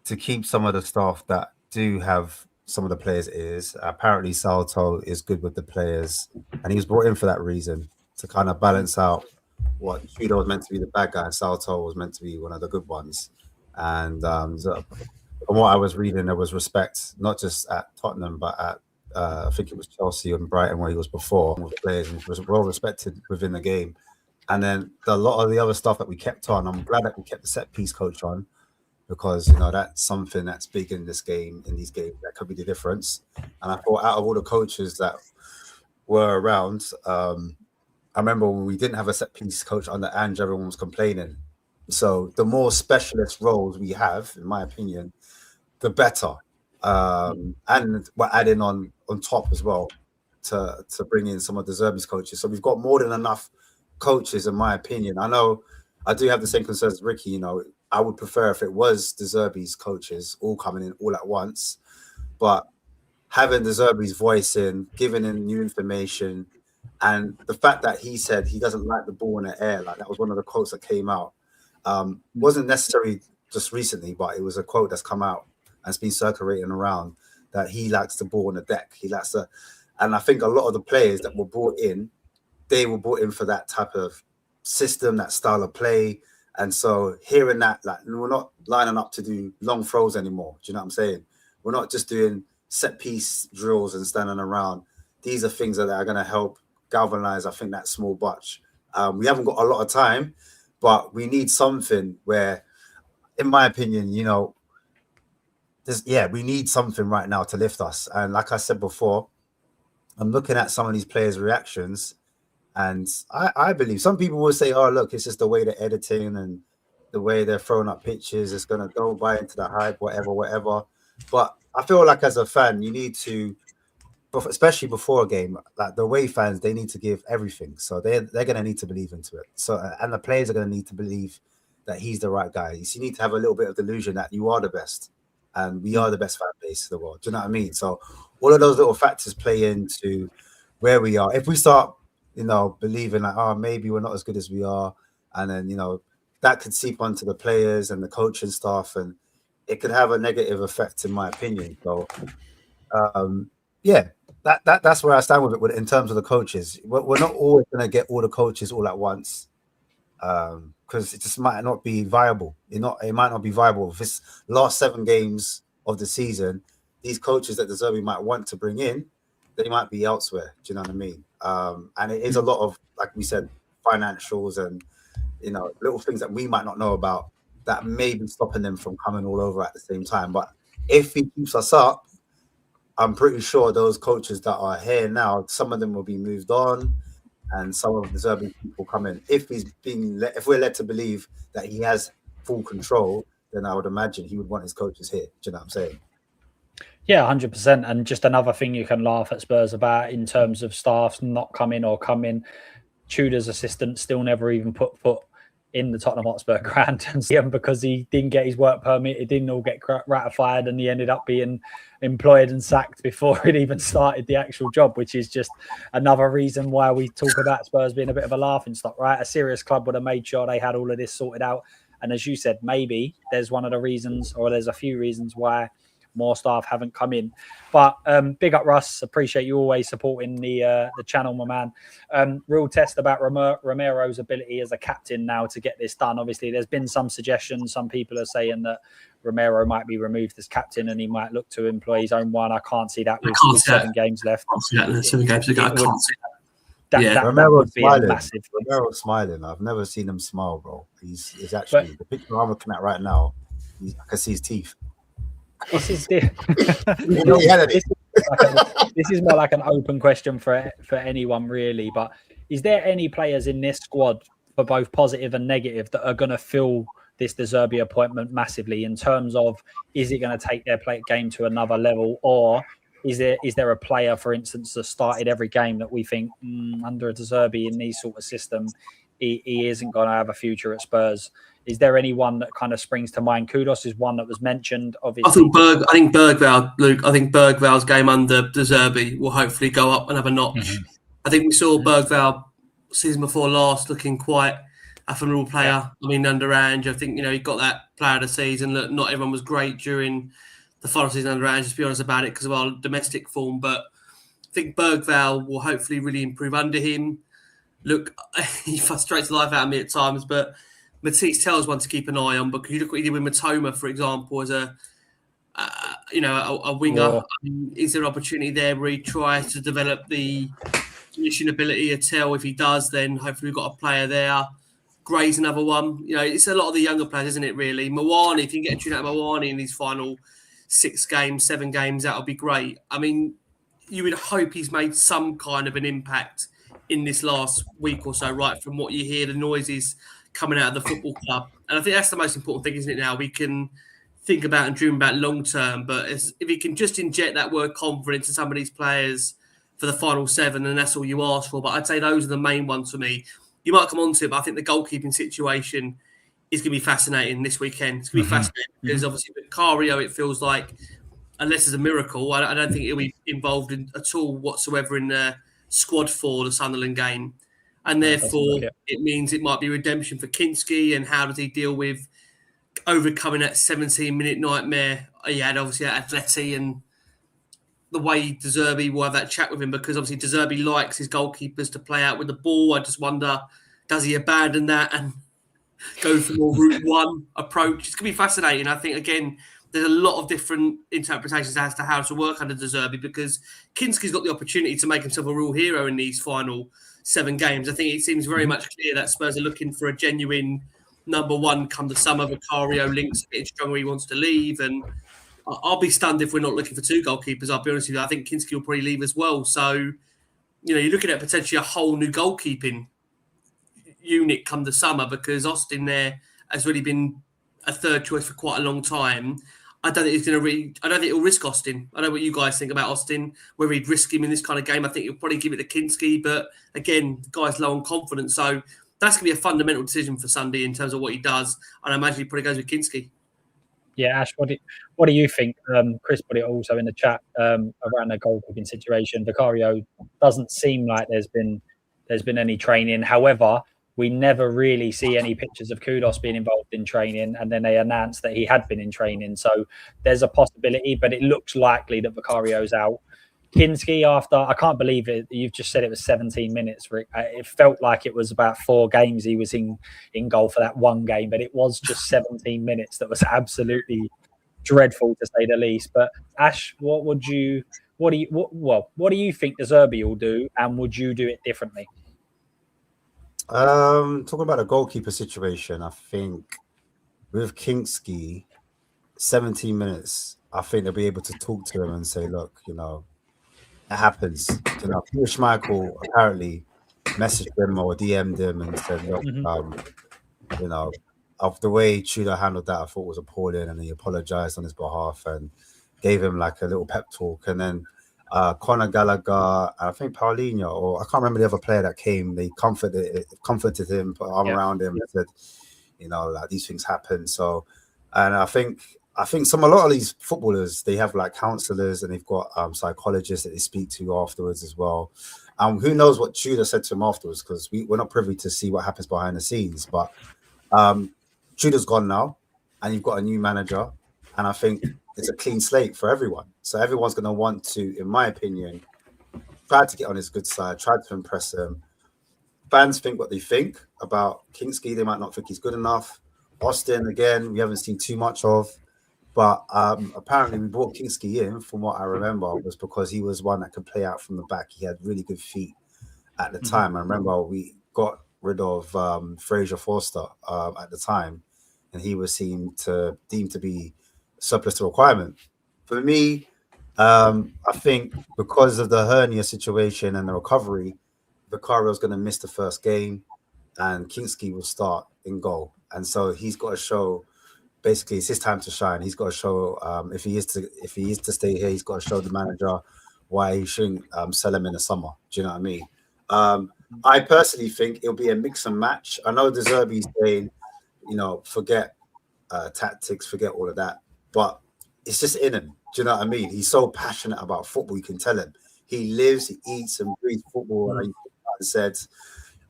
to keep some of the staff that do have some of the players' ears. Apparently, Salto is good with the players, and he was brought in for that reason, to kind of balance out what Tudor was meant to be the bad guy and Salto was meant to be one of the good ones. And so from what I was reading, there was respect, not just at Tottenham, but at I think it was Chelsea and Brighton where he was before, with players, and was well respected within the game. And then a lot of the other stuff that we kept on, I'm glad that we kept the set piece coach on, because that's something that's big in this game, in these games. That could be the difference. And I thought out of all the coaches that were around, I remember when we didn't have a set piece coach under Ange, everyone was complaining. So the more specialist roles we have, in my opinion, the better. And we're adding on top as well to bring in some of De Zerbi's coaches. So we've got more than enough coaches, in my opinion. I know I do have the same concerns as Ricky. I would prefer if it was De Zerbi's coaches all coming in all at once. But having De Zerbi's voice in, giving in new information, and the fact that he said he doesn't like the ball in the air, like that was one of the quotes that came out. Wasn't necessarily just recently, but it was a quote that's come out and it's been circulating around, that he likes the ball on the deck. He likes the, and I think a lot of the players that were brought in, they were brought in for that type of system, that style of play. And so hearing that, like, we're not lining up to do long throws anymore. Do you know what I'm saying? We're not just doing set piece drills and standing around. These are things that are going to help galvanize, I think, that small bunch. We haven't got a lot of time, but we need something where, in my opinion, we need something right now to lift us. And like I said before, I'm looking at some of these players' reactions, and I believe some people will say, "Oh, look, it's just the way they're editing and the way they're throwing up pictures. It's gonna go buy into the hype, whatever." But I feel like as a fan, you need to, especially before a game, like the away fans, they need to give everything. So they're going to need to believe into it. So, and the players are going to need to believe that he's the right guy. So you need to have a little bit of delusion that you are the best, and we are the best fan base in the world. Do you know what I mean? So all of those little factors play into where we are. If we start, believing like, oh, maybe we're not as good as we are, and then that could seep onto the players and the coaching staff, and it could have a negative effect, in my opinion. So, that's where I stand with it. In terms of the coaches, we're not always going to get all the coaches all at once, because it just might not be viable. It might not be viable. If it's last 7 games of the season, these coaches that De Zerbi might want to bring in, they might be elsewhere. Do you know what I mean? And it is a lot of, like we said, financials and little things that we might not know about that may be stopping them from coming all over at the same time. But if he keeps us up, I'm pretty sure those coaches that are here now, some of them will be moved on, and some of the Zerbi people come in. If we're led to believe that he has full control, then I would imagine he would want his coaches here. Do you know what I'm saying? Yeah, 100%. And just another thing you can laugh at Spurs about in terms of staffs not coming or coming. Tudor's assistant still never even put foot in the Tottenham Hotspur ground and see him because he didn't get his work permit. It didn't all get ratified, and he ended up being employed and sacked before it even started the actual job, which is just another reason why we talk about Spurs being a bit of a laughing stock, right? A serious club would have made sure they had all of this sorted out. And as you said, maybe there's one of the reasons, or there's a few reasons why more staff haven't come in. But big up, Russ. Appreciate you always supporting the channel, my man. Real test about Romero's ability as a captain now to get this done. Obviously, there's been some suggestions. Some people are saying that Romero might be removed as captain and he might look to employ his own one. I can't see that with 7 games left. I can't see that in the 7 games ago. I can't see that. That Romero's would be smiling. a massive thing. Romero's smiling. I've never seen him smile, bro. He's actually, the picture I'm looking at right now, I can see his teeth. This is This this is more like an open question for anyone, really. But is there any players in this squad, for both positive and negative, that are going to fill this De Zerbi appointment massively in terms of, is it going to take their game to another level, or is there a player, for instance, that started every game that we think under a De Zerbi in these sort of system, he isn't going to have a future at Spurs? Is there anyone that kind of springs to mind? Kudos is one that was mentioned. Obviously, I think Bergvall, Luke. I think Bergvall's game under De Zerbi will hopefully go up and have a notch. Mm-hmm. I think we saw Bergvall season before last looking quite a phenomenal player. Yeah. I mean, under Ange, I think he got that player of the season. Look, not everyone was great during the final season under Ange. Just be honest about it because of our domestic form, but I think Bergvall will hopefully really improve under him. Look, he frustrates the life out of me at times, but Matisse tells one to keep an eye on, because you look what he did with Matoma, for example, as a winger. Yeah. I mean, is there an opportunity there where he tries to develop the finishing ability of Tell? If he does, then hopefully we've got a player there. Gray's another one. It's a lot of the younger players, isn't it, really? Mawani, if you can get a tune out of Mawani in these final 7 games, that would be great. I mean, you would hope he's made some kind of an impact in this last week or so, right, from what you hear, the noises coming out of the football club. And I think that's the most important thing, isn't it, now? We can think about and dream about long term, but if you can just inject that word confidence to some of these players for the final 7, then that's all you ask for. But I'd say those are the main ones for me. You might come on to it, but I think the goalkeeping situation is going to be fascinating this weekend. It's going to be fascinating because obviously with Cario, it feels like, unless it's a miracle, I don't think he'll be involved at all whatsoever in the squad for the Sunderland game. And therefore, it means it might be redemption for Kinski. And how does he deal with overcoming that 17-minute nightmare he had, obviously, at Atleti, and the way De Zerbi will have that chat with him, because obviously De Zerbi likes his goalkeepers to play out with the ball. I just wonder, does he abandon that and go for more Route 1 approach? It's going to be fascinating. I think, again, there's a lot of different interpretations as to how to work under De Zerbi, because Kinski's got the opportunity to make himself a real hero in these final 7 games. I think it seems very much clear that Spurs are looking for a genuine number 1 come the summer. Vicario links getting stronger, he wants to leave, and I'll be stunned if we're not looking for 2 goalkeepers. I'll be honest with you. I think Kinski will probably leave as well. So, you're looking at potentially a whole new goalkeeping unit come the summer, because Austin there has really been a third choice for quite a long time. I don't think I don't think he'll risk Austin. I don't know what you guys think about Austin, whether he'd risk him in this kind of game. I think he'll probably give it to Kinski, but again, the guy's low on confidence. So that's going to be a fundamental decision for Sunday in terms of what he does. And I imagine he probably goes with Kinski. Yeah, Ash, what do you think? Chris put it also in the chat around the goalkeeping situation. Vicario doesn't seem like there's been any training. However, we never really see any pictures of Kudos being involved in training, and then they announced that he had been in training. So there's a possibility, but it looks likely that Vicario's out. Kinski, after, I can't believe it, you've just said it was 17 minutes, Rick. It felt like it was about 4 games he was in goal for that one game, but it was just 17 minutes. That was absolutely dreadful, to say the least. But Ash, what do you think De Zerbi will do, and would you do it differently? Talking about the goalkeeper situation, I think with Kinski, 17 minutes, I think they'll be able to talk to him and say, look, it happens. Peter Schmeichel apparently messaged him or DM'd him and said, look, of the way Tudor handled that, I thought was appalling, and he apologized on his behalf and gave him like a little pep talk, and then Conor Gallagher, I think Paulinho, or I can't remember the other player that came. They comforted him, put an arm around him, and said, you know, like these things happen. So, and I think a lot of these footballers, they have like counselors and they've got psychologists that they speak to afterwards as well. Who knows what Tudor said to him afterwards, because we're not privy to see what happens behind the scenes. But Tudor's gone now, and you've got a new manager, and I think it's a clean slate for everyone. So everyone's going to want to, in my opinion, try to get on his good side, try to impress him. Fans think what they think about Kingsley. They might not think he's good enough. Austin, again, we haven't seen too much of. But apparently we brought Kingsley in, from what I remember, was because he was one that could play out from the back. He had really good feet at the time. I remember we got rid of Fraser Forster at the time, and he was deemed to be surplus to requirement. For me, I think because of the hernia situation and the recovery, Vicario's going to miss the first game, and Kingsley will start in goal. And so he's got to show. Basically, it's his time to shine. He's got to show if he is to stay here, he's got to show the manager why he shouldn't sell him in the summer. Do you know what I mean? I personally think it'll be a mix and match. I know De Zerbi's saying, you know, forget tactics, forget all of that, but it's just in him. Do you know what I mean? He's so passionate about football. You can tell him. He lives, he eats and breathes football. And I said,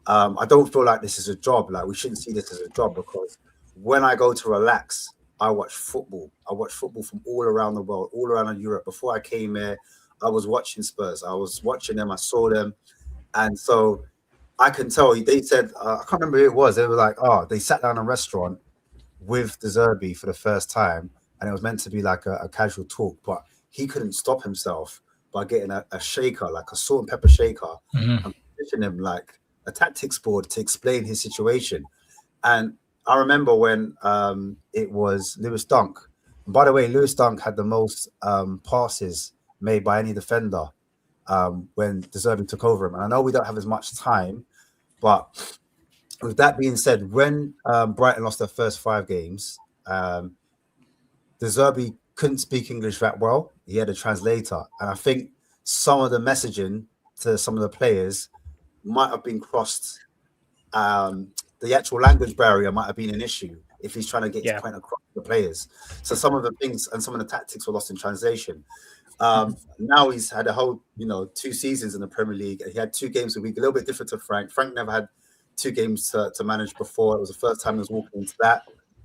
I don't feel like this is a job. Like, we shouldn't see this as a job, because when I go to relax, I watch football. I watch football from all around the world, all around Europe. Before I came here, I was watching Spurs. I was watching them. I saw them. And so I can tell, they said, I can't remember who it was. They were like, they sat down in a restaurant with De Zerbi for the first time. And it was meant to be like a casual talk, but he couldn't stop himself by getting a shaker, like a salt and pepper shaker, and position him like a tactics board to explain his situation. And I remember when it was Lewis Dunk. And by the way, Lewis Dunk had the most passes made by any defender when De Zerbi took over him. And I know we don't have as much time, but with that being said, when Brighton lost their first 5 games, De Zerbi couldn't speak English that well. He had a translator. And I think some of the messaging to some of the players might have been crossed. The actual language barrier might have been an issue if he's trying to get his point across the players. So some of the things and some of the tactics were lost in translation. Now he's had a whole, 2 seasons in the Premier League. He had 2 games a week, a little bit different to Frank. Frank never had 2 games to manage before. It was the first time he was walking into that.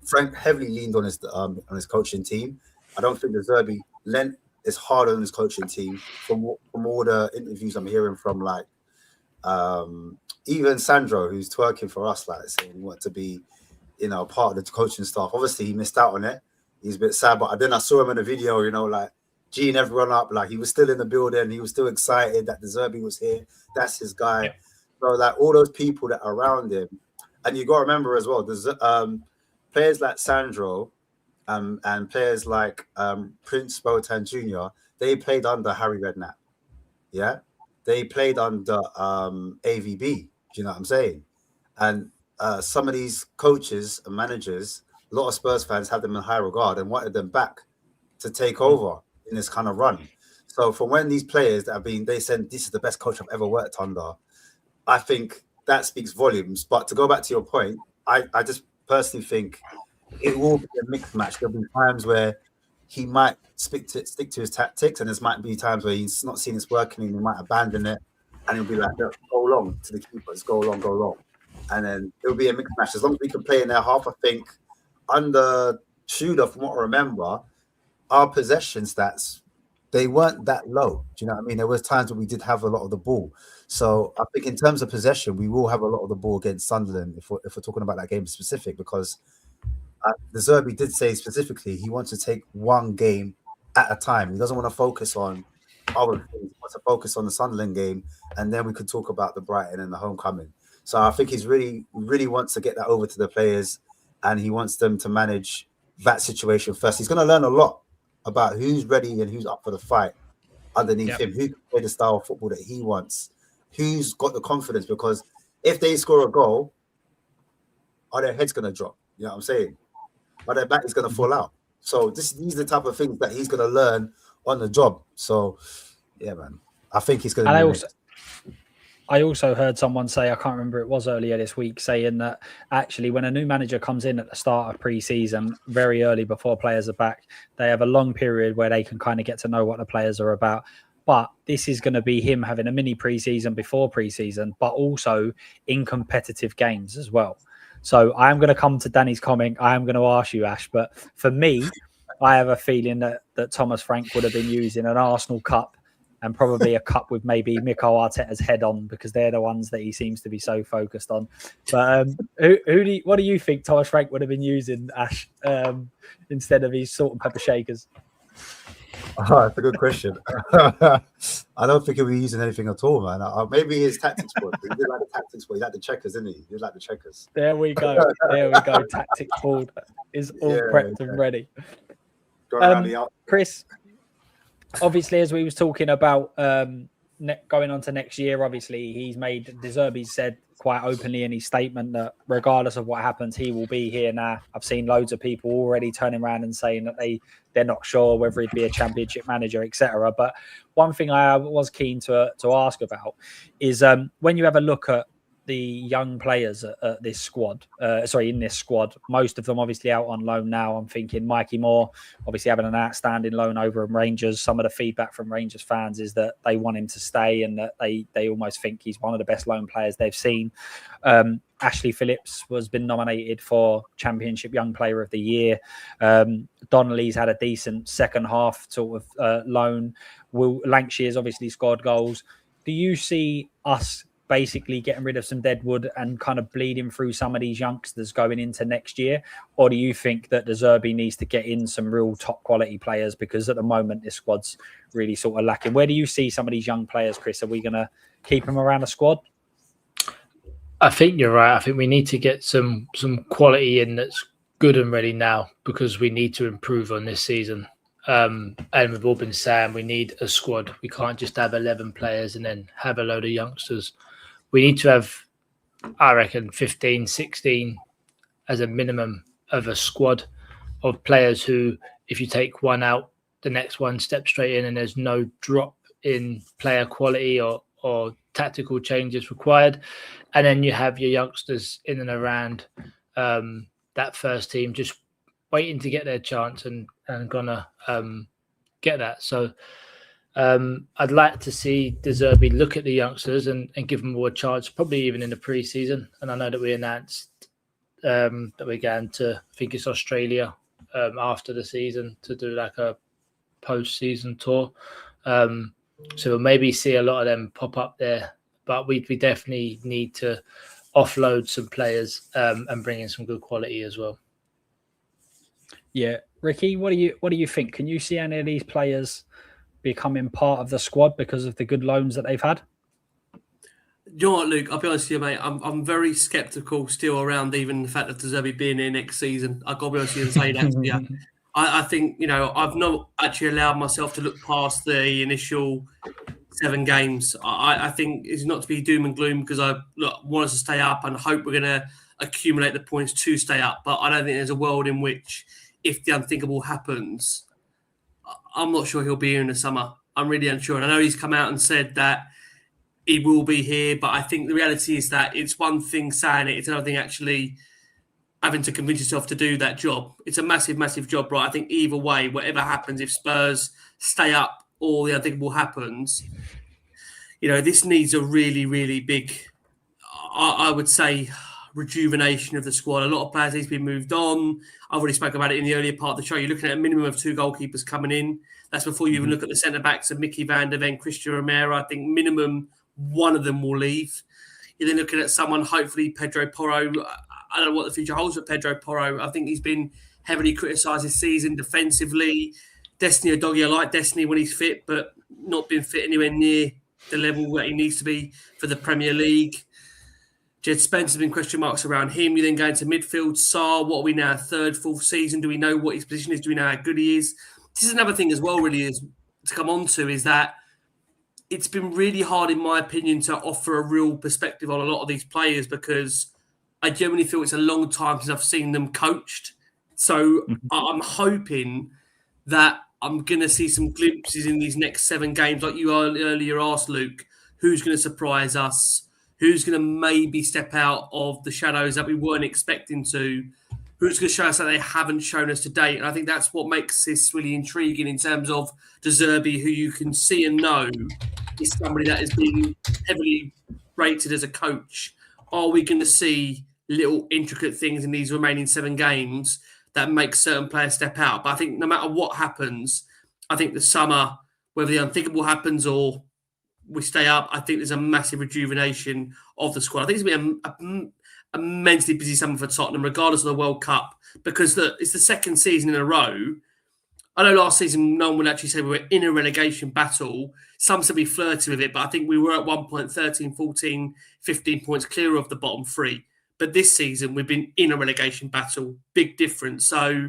Frank heavily leaned on his coaching team. I don't think De Zerbi lent as hard on his coaching team from all the interviews I'm hearing from, like, even Sandro, who's twerking for us, like saying he wanted to be, part of the coaching staff. Obviously, he missed out on it. He's a bit sad, but then I saw him in a video, like Gene everyone up, like he was still in the building. He was still excited that De Zerbi was here. That's his guy. Yeah. So like all those people that are around him, and you got to remember as well, there's players like Sandro, and players like Prince Boateng Jr. They played under Harry Redknapp. Yeah. They played under AVB. Do you know what I'm saying? And some of these coaches and managers, a lot of Spurs fans have them in high regard and wanted them back to take over in this kind of run. So from when these players that have been, they said, this is the best coach I've ever worked under, I think that speaks volumes. But to go back to your point, I just personally think it will be a mixed match. There'll be times where he might stick to his tactics, and there might be times where he's not seeing this working and he might abandon it, and he'll be like, go long to the keepers, go long. And then it'll be a mixed match. As long as we can play in their half, I think under Tudor, from what I remember, our possession stats, they weren't that low. Do you know what I mean? There was times when we did have a lot of the ball. So I think in terms of possession, we will have a lot of the ball against Sunderland if we're talking about that game specific, because De Zerbi did say specifically he wants to take one game at a time. He doesn't want to focus on other things. He wants to focus on the Sunderland game, and then we could talk about the Brighton and the homecoming. So I think he's really wants to get that over to the players, and he wants them to manage that situation first. He's going to learn a lot about who's ready and who's up for the fight underneath him, who can play the style of football that he wants, who's got the confidence, because if they score a goal, are their heads going to drop? You know what I'm saying? Or their back is going to fall out. So these are the type of things that he's going to learn on the job. So, yeah, man, I think he's going to be I also heard someone say, I can't remember, it was earlier this week, saying that actually when a new manager comes in at the start of pre-season, very early before players are back, they have a long period where they can kind of get to know what the players are about. But this is going to be him having a mini pre-season before pre-season, but also in competitive games as well. So I am going to come to Danny's comment. I am going to ask you, Ash, but for me, I have a feeling that Thomas Frank would have been using an Arsenal Cup and probably a cup with maybe Mikel Arteta's head on, because they're the ones that he seems to be so focused on. But what do you think Thomas Frank would have been using, Ash, instead of his salt and pepper shakers? Oh, that's a good question. I don't think he'll be using anything at all, man. Maybe his tactics board. He did like the tactics board. He like the checkers, didn't he? He did like the checkers. There we go. There we go. Tactics board is all prepped and ready. Chris, obviously, as we was talking about going on to next year, obviously, he's made, De Zerbi said quite openly in his statement that regardless of what happens, he will be here now. I've seen loads of people already turning around and saying that they're not sure whether he'd be a championship manager, etc. But one thing I was keen to ask about is when you have a look at the young players at this squad, in this squad, most of them obviously out on loan now. I'm thinking Mikey Moore, obviously having an outstanding loan over in Rangers. Some of the feedback from Rangers fans is that they want him to stay and that they almost think he's one of the best loan players they've seen. Ashley Phillips has been nominated for Championship Young Player of the Year. Donnelly's had a decent second half sort of loan. Lankshire's obviously scored goals. Do you see us basically getting rid of some deadwood and kind of bleeding through some of these youngsters going into next year? Or do you think that De Zerbi needs to get in some real top quality players? Because at the moment, this squad's really sort of lacking. Where do you see some of these young players, Chris? Are we going to keep them around the squad? I think you're right. I think we need to get some quality in that's good and ready now, because we need to improve on this season. And we've all been saying we need a squad. We can't just have 11 players and then have a load of youngsters. We need to have, I reckon, 15, 16 as a minimum of a squad of players who, if you take one out, the next one steps straight in and there's no drop in player quality or tactical changes required. And then you have your youngsters in and around that first team just waiting to get their chance and gonna get that. So I'd like to see De Zerbi look at the youngsters and give them more a chance, probably even in the pre-season. And I know that we announced that we're going to, I think it's Australia, after the season to do like a post-season tour. So we'll maybe see a lot of them pop up there. But we definitely need to offload some players and bring in some good quality as well. Yeah. Ricky, what do you think? Can you see any of these players becoming part of the squad because of the good loans that they've had? You know what, Luke? I'll be honest with you, mate. I'm very sceptical still around even the fact of De Zerbi being here next season. I've got to be honest with you and say that to you. I think, I've not actually allowed myself to look past the initial 7 games. I think it's not to be doom and gloom, because I want us to stay up and hope we're going to accumulate the points to stay up. But I don't think there's a world in which, if the unthinkable happens, I'm not sure he'll be here in the summer. I'm really unsure. And I know he's come out and said that he will be here, but I think the reality is that it's one thing saying it, it's another thing actually having to convince yourself to do that job. It's a massive, massive job, right? I think either way, whatever happens, if Spurs stay up or the unthinkable happens, this needs a really, really big, I would say, rejuvenation of the squad. A lot of players need to be moved on. I've already spoken about it in the earlier part of the show. You're looking at a minimum of 2 goalkeepers coming in. That's before you even look at the centre-backs of Mickey van der Ven, Christian Romero. I think minimum one of them will leave. You're then looking at someone, hopefully Pedro Porro. I don't know what the future holds for Pedro Porro. I think he's been heavily criticised this season defensively. Destiny Udogie, I like Destiny when he's fit, but not been fit anywhere near the level that he needs to be for the Premier League. Jed Spencer's been question marks around him. You then go into midfield. Sarr, what are we now, 3rd, 4th season? Do we know what his position is? Do we know how good he is? This is another thing as well, really, is to come on to, is that it's been really hard, in my opinion, to offer a real perspective on a lot of these players, because I genuinely feel it's a long time since I've seen them coached. So I'm hoping that I'm going to see some glimpses in these next 7 games, like you earlier asked, Luke, who's going to surprise us, who's going to maybe step out of the shadows that we weren't expecting to, who's going to show us that they haven't shown us to date. And I think that's what makes this really intriguing in terms of De Zerbi, who you can see and know is somebody that has been heavily rated as a coach. Are we going to see little intricate things in these remaining 7 games that make certain players step out? But I think no matter what happens, I think the summer, whether the unthinkable happens or we stay up, I think there's a massive rejuvenation of the squad. I think it's going to be a immensely busy summer for Tottenham, regardless of the World Cup, because it's the second season in a row. I know last season no one would actually say we were in a relegation battle. Some said we flirted with it, but I think we were at one point 13, 14, 15 points clear of the bottom 3. But this season, we've been in a relegation battle. Big difference. So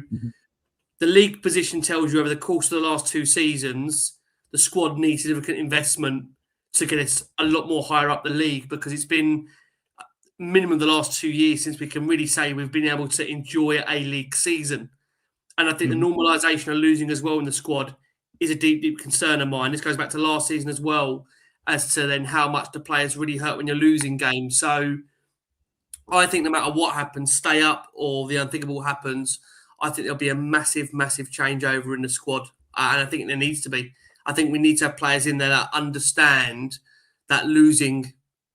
the league position tells you over the course of the last 2 seasons, the squad needs significant investment to get us a lot more higher up the league, because it's been minimum the last 2 years since we can really say we've been able to enjoy a league season. And I think the normalisation of losing as well in the squad is a deep, deep concern of mine. This goes back to last season as well, as to then how much the players really hurt when you're losing games. So I think no matter what happens, stay up or the unthinkable happens, I think there'll be a massive, massive changeover in the squad. And I think there needs to be. I think we need to have players in there that understand that losing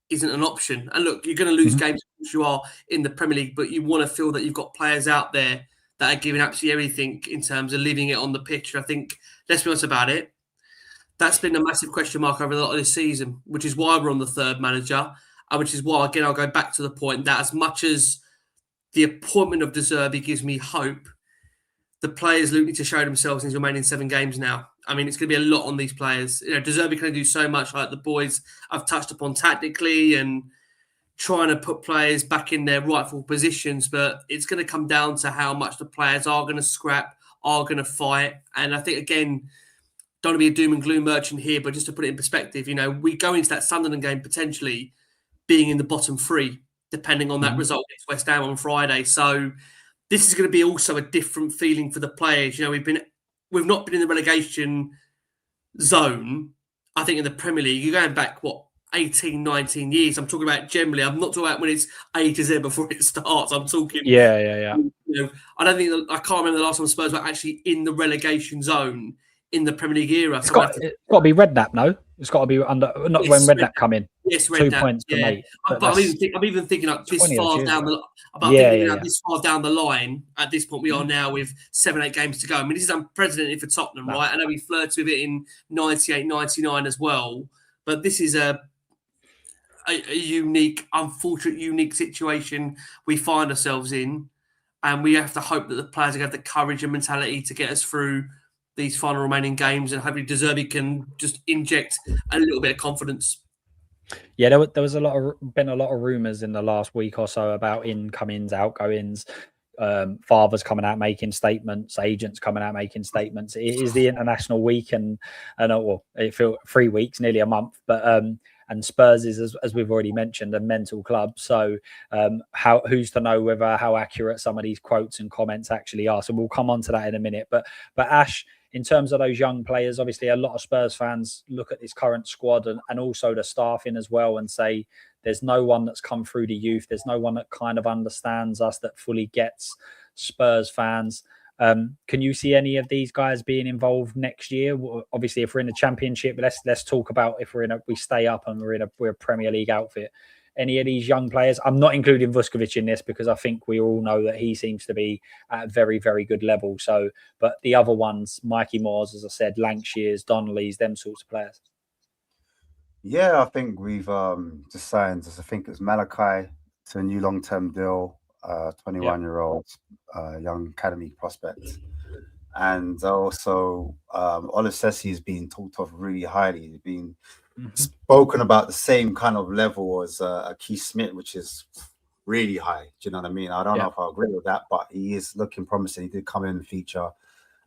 isn't an option. And look, you're going to lose games as you are in the Premier League, but you want to feel that you've got players out there that are giving absolutely everything in terms of leaving it on the pitch. I think, let's be honest about it, that's been a massive question mark over a lot of this season, which is why we're on the 3rd manager, and which is why, again, I'll go back to the point that as much as the appointment of De Zerbi gives me hope, the players need to show themselves in these remaining 7 games now. I mean, it's going to be a lot on these players. De Zerbi can do so much, like the boys I've touched upon tactically and trying to put players back in their rightful positions, but it's going to come down to how much the players are going to scrap, are going to fight. And I think, again, don't want to be a doom and gloom merchant here, but just to put it in perspective, we go into that Sunderland game potentially being in the bottom 3, depending on that result against West Ham on Friday. So this is going to be also a different feeling for the players. We've not been in the relegation zone, I think, in the Premier League. You're going back, 18, 19 years. I'm talking about generally. I'm not talking about when it's A to Z before it starts. I'm talking. Yeah. I don't think I can't remember the last time Spurs were actually in the relegation zone in the Premier League era. It's got to be Redknapp, no? It's got to be under. Not Yes, when Redknapp come in. Yes, 2 points to mate. But I'm even thinking like this far down the. This far down the line. At this point, we are now with 7-8 games to go. I mean, this is unprecedented for Tottenham, right? I know we flirted with it in 98, 99 as well, but this is a unique, unfortunate, unique situation we find ourselves in, and we have to hope that the players have the courage and mentality to get us through these final remaining games, and hopefully De Zerbi can just inject a little bit of confidence. Yeah, there was been a lot of rumours in the last week or so about incomings, outgoings, fathers coming out making statements, agents coming out making statements. It is the international week, and it feels 3 weeks, nearly a month, but and Spurs is, as we've already mentioned, a mental club. So who's to know how accurate some of these quotes and comments actually are? So we'll come on to that in a minute. But Ash, in terms of those young players, obviously a lot of Spurs fans look at this current squad and also the staffing as well and say there's no one that's come through the youth. There's no one that kind of understands us, that fully gets Spurs fans. Can you see any of these guys being involved next year? Obviously, if we're in the Championship, let's talk about if we stay up and we're a Premier League outfit. Any of these young players? I'm not including Vuskovic in this because I think we all know that he seems to be at a very, very good level. So, but the other ones, Mikey Moores, as I said, Lankshears, Donnelly's, them sorts of players. Yeah, I think we've just signed, I think it's Malachi to a new long-term deal, 21-year-old young academy prospect. And also Olusesi is being talked of really highly. He's been spoken about the same kind of level as Keith Smith, which is really high. Do you know what I mean? I don't know if I agree with that, but he is looking promising. He did come in and feature,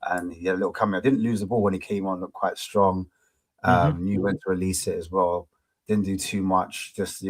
and he had a little cameo. Didn't lose the ball when he came on, looked quite strong. Knew when to release it as well. Didn't do too much, just,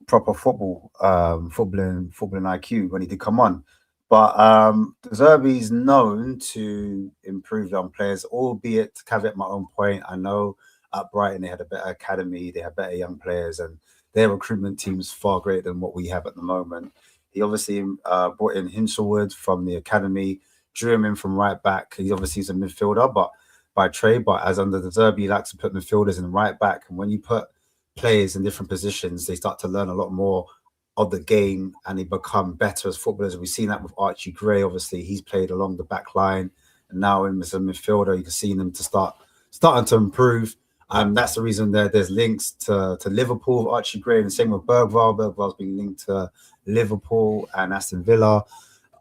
proper footballing IQ when he did come on. But De Zerbi's known to improve young players, albeit to caveat my own point. I know at Brighton they had a better academy, they had better young players, and their recruitment team's far greater than what we have at the moment. He obviously brought in Hinshelwood from the academy, drew him in from right back. He obviously is a midfielder, but by trade. But as under De Zerbi, he likes to put midfielders in right back. And when you put players in different positions, they start to learn a lot more of the game and they become better as footballers. We've seen that with Archie Gray. Obviously, he's played along the back line, and now in as a midfielder, you can see him to starting to improve. That's the reason that there's links to Liverpool, Archie Gray, and the same with Bergvall. Bergvall's been linked to Liverpool and Aston Villa.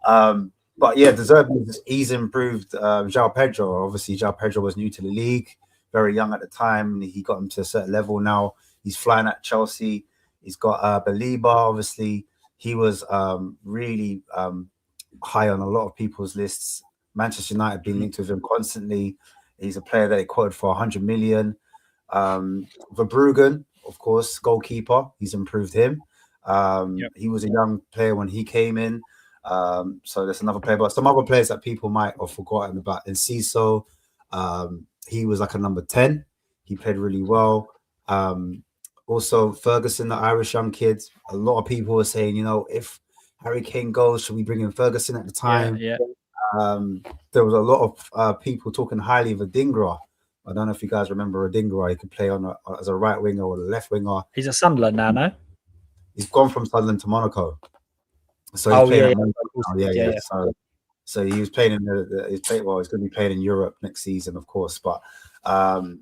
But yeah, De Zerbi, he's improved. João Pedro, obviously, João Pedro was new to the league, very young at the time. He got him to a certain level. Now he's flying at Chelsea. He's got Baliba, obviously. He was really high on a lot of people's lists. Manchester United being linked with him constantly. He's a player that they quoted for 100 million. Verbruggen, of course, goalkeeper. He's improved him. He was a young player when he came in. So there's another player. But some other players that people might have forgotten about. Enciso, he was like a number 10. He played really well. Also, Ferguson, the Irish young kid. A lot of people were saying, if Harry Kane goes, should we bring in Ferguson at the time? Yeah. There was a lot of people talking highly of Adingra. I don't know if you guys remember Adingra. He could play as a right winger or a left winger. He's at Sunderland now, no? He's gone from Sunderland to Monaco. So he's playing So he was playing in he's going to be playing in Europe next season, of course. But another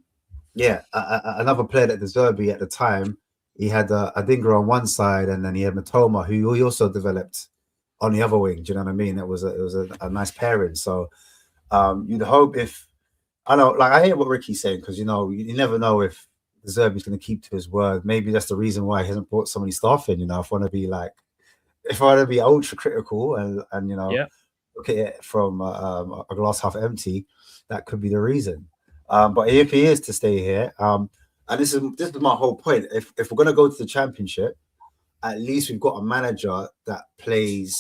player at De Zerbi at the time, he had Adingra on one side, and then he had Matoma, who he also developed on the other wing. Do you know what I mean? It was a nice pairing. So you'd hope I hear what Ricky's saying, because you never know if De Zerbi's going to keep to his word. Maybe that's the reason why he hasn't brought so many staff in. If I want to be ultra critical and look at it from a glass half empty, that could be the reason. But if he is to stay here, and this is my whole point. If we're going to go to the Championship, at least we've got a manager that plays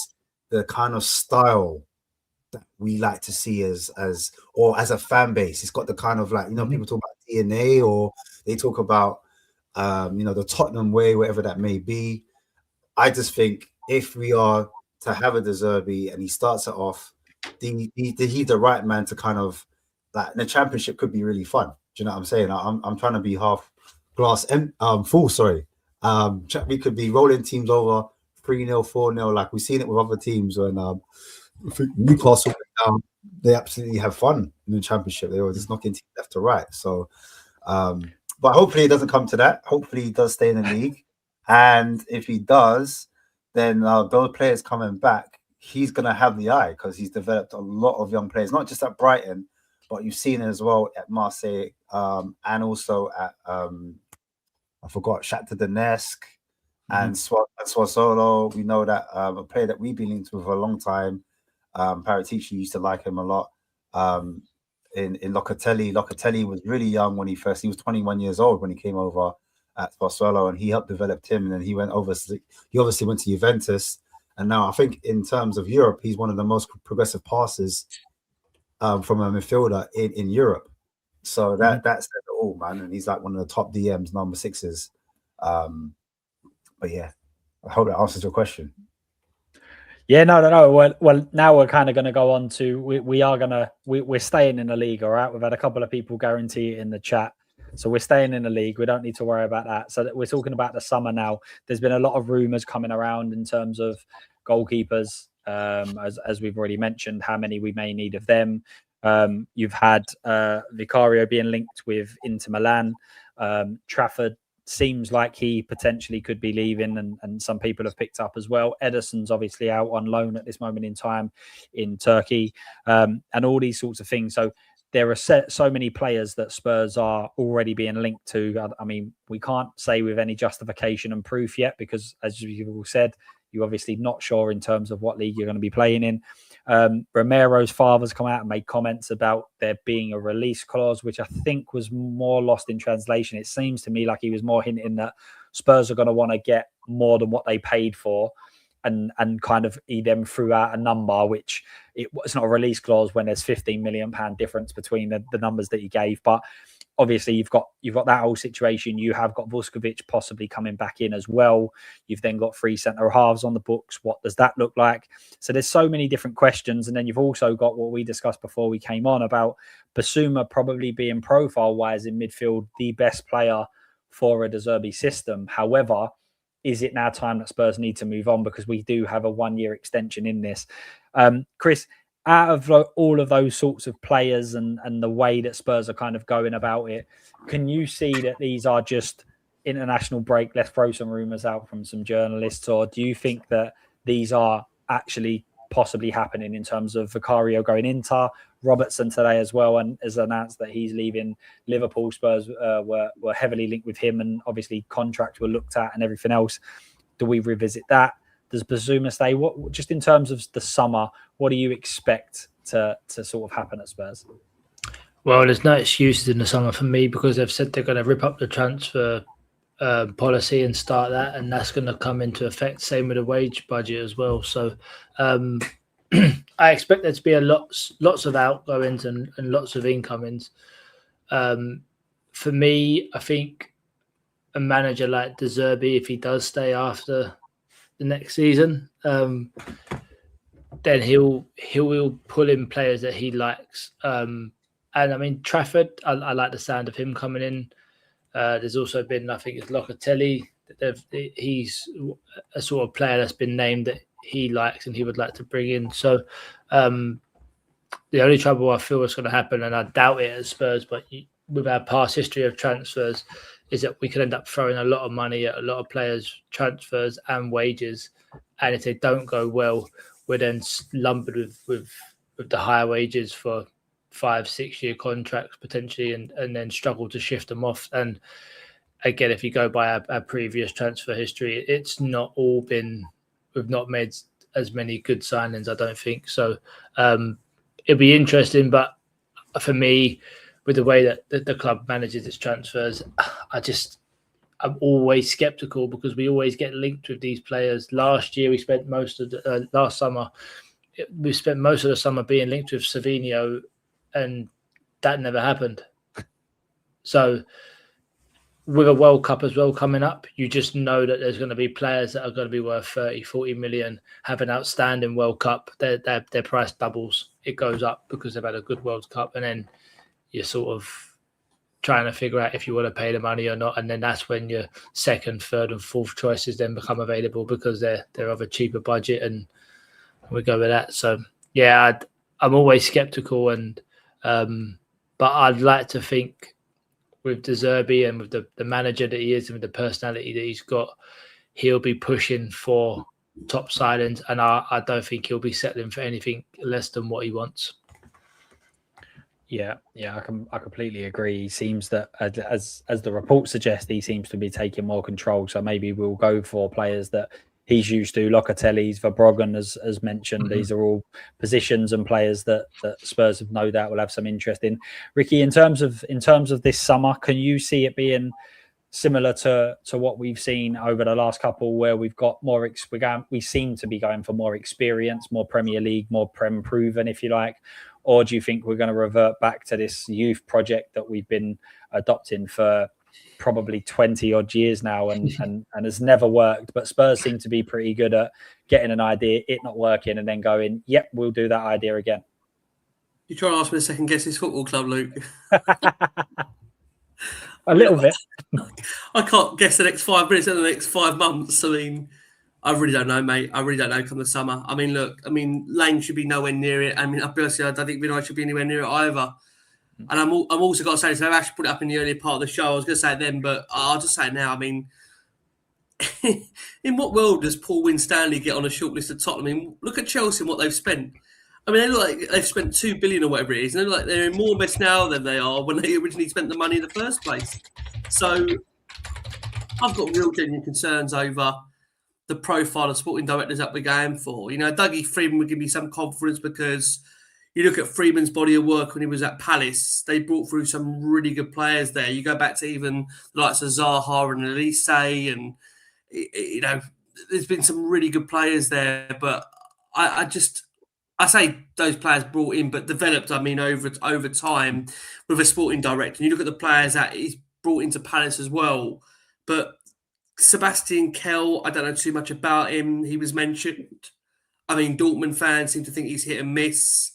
the kind of style that we like to see as a fan base. It's got the kind of people talk about DNA, or they talk about the Tottenham way, whatever that may be. I just think if we are to have a De Zerbi and he starts it off, he's the right man to kind of the Championship could be really fun. Do you know what I'm saying? I'm trying to be half glass full. Sorry, we could be rolling teams over 3-0, 4-0, like we've seen it with other teams when Newcastle went down. They absolutely have fun in the Championship. They were just knocking teams left to right. So, but hopefully it doesn't come to that. Hopefully he does stay in the league, and if he does, then those players coming back, he's gonna have the eye, because he's developed a lot of young players, not just at Brighton, but you've seen it as well at Marseille, and also at I forgot, Shakhtar Donetsk and Sassuolo. We know that a player that we've been linked with for a long time. Paratici used to like him a lot. In Locatelli. Locatelli was really young when he was 21 years old when he came over at Sassuolo, and he helped develop him. And then he went over. He obviously went to Juventus, and now I think in terms of Europe, he's one of the most progressive passers from a midfielder in Europe. So that says it all, man. And he's like one of the top DMs, number 6s. But yeah, I hope that answers your question. Yeah, no. Well, now we're kind of going to go on to we're staying in the league, all right? We've had a couple of people guarantee it in the chat, so we're staying in the league. We don't need to worry about that. So we're talking about the summer now. There's been a lot of rumours coming around in terms of goalkeepers, as we've already mentioned, how many we may need of them. You've had Vicario being linked with Inter Milan. Trafford seems like he potentially could be leaving, and some people have picked up as well. Ederson's obviously out on loan at this moment in time in Turkey, and all these sorts of things. So there are so many players that Spurs are already being linked to. I mean, we can't say with any justification and proof yet, because as you've all said, you're obviously not sure in terms of what league you're going to be playing in. Romero's father's come out and made comments about there being a release clause, which I think was more lost in translation. It seems to me like he was more hinting that Spurs are going to want to get more than what they paid for and kind of he then threw out a number which it's not a release clause when there's £15 million difference between the numbers that he gave, but obviously you've got that whole situation. You have got Vuskovic possibly coming back in as well. You've then got 3 centre halves on the books. What does that look like? So there's so many different questions, and then you've also got what we discussed before we came on about Basuma probably being profile wise in midfield the best player for a De Zerbi system. However, is it now time that Spurs need to move on, because we do have a 1-year extension in this? Chris, out of all of those sorts of players and the way that Spurs are kind of going about it, can you see that these are just international break, let's throw some rumours out from some journalists, or do you think that these are actually possibly happening in terms of Vicario going Inter, Robertson today as well, and has announced that he's leaving Liverpool? Spurs were heavily linked with him, and obviously contracts were looked at and everything else. Do we revisit that? Does Basuma stay? What, just in terms of the summer, what do you expect to sort of happen at Spurs? Well, there's no excuses in the summer for me, because they've said they're going to rip up the transfer policy and start that, and that's going to come into effect. Same with the wage budget as well. So I expect there to be lots of outgoings and lots of incomings. For me, I think a manager like De Zerbi, if he does stay after the next season, then he'll pull in players that he likes. And I mean, Trafford, I like the sound of him coming in. There's also been, I think it's Locatelli. He's a sort of player that's been named that he likes and he would like to bring in. So the only trouble I feel is going to happen, and I doubt it at Spurs, but with our past history of transfers, is that we could end up throwing a lot of money at a lot of players' transfers and wages. And if they don't go well, we're then lumbered with the higher wages for 5-6 year contracts potentially, and then struggle to shift them off. And again, if you go by our previous transfer history, it's not all been, we've not made as many good signings, I don't think. So it'll be interesting, but for me, with the way that the club manages its transfers, I'm always skeptical, because we always get linked with these players. Last year, we spent most of last summer, we spent most of the summer being linked with Savinho, and that never happened. So with a World Cup as well coming up, you just know that there's going to be players that are going to be worth 30, 40 million, have an outstanding World Cup. Their price doubles. It goes up because they've had a good World Cup, and then you're sort of trying to figure out if you want to pay the money or not. And then that's when your second, third and fourth choices then become available, because they're of a cheaper budget, and we go with that. So yeah, I'm always skeptical, and but I'd like to think with De Zerbi and with the manager that he is and with the personality that he's got, he'll be pushing for top signings, and I don't think he'll be settling for anything less than what he wants. Yeah, I completely agree. He seems that, as the report suggests, he seems to be taking more control. So maybe we'll go for players that he's used to. Locatelli's, Verbruggen, as mentioned. Mm-hmm. These are all positions and players that Spurs have no doubt will have some interest in. Ricky, in terms of this summer, can you see it being similar to what we've seen over the last couple, where we've got more? We seem to be going for more experience, more Premier League, more Prem proven, if you like. Or do you think we're going to revert back to this youth project that we've been adopting for probably 20 odd years now and has never worked? But Spurs seem to be pretty good at getting an idea, it not working, and then going, yep, we'll do that idea again. You trying to ask me to second guess this football club, Luke? A little bit. I can't guess the next 5 minutes and the next 5 months. I mean, I really don't know, mate. I really don't know come the summer. I mean, look, Lange should be nowhere near it. I mean, personally, I don't think Vinay should be anywhere near it either. And I'm also got to say this, I actually put it up in the earlier part of the show. I was going to say it then, but I'll just say it now. I mean, in what world does Paul Winstanley get on a short list of Tottenham? I mean, look at Chelsea and what they've spent. I mean, they look like they've spent $2 billion or whatever it is. And they look like they're in more mess now than they are when they originally spent the money in the first place. So I've got real genuine concerns over the profile of sporting directors that we're going for. You know, Dougie Freeman would give me some confidence, because you look at Freeman's body of work when he was at Palace, they brought through some really good players there. You go back to even the likes of Zaha and Elise, and, you know, there's been some really good players there, but I say those players brought in, but developed. I mean, over time with a sporting director. And you look at the players that he's brought into Palace as well. But Sebastian Kell, I don't know too much about him. He was mentioned. I mean, Dortmund fans seem to think he's hit and miss.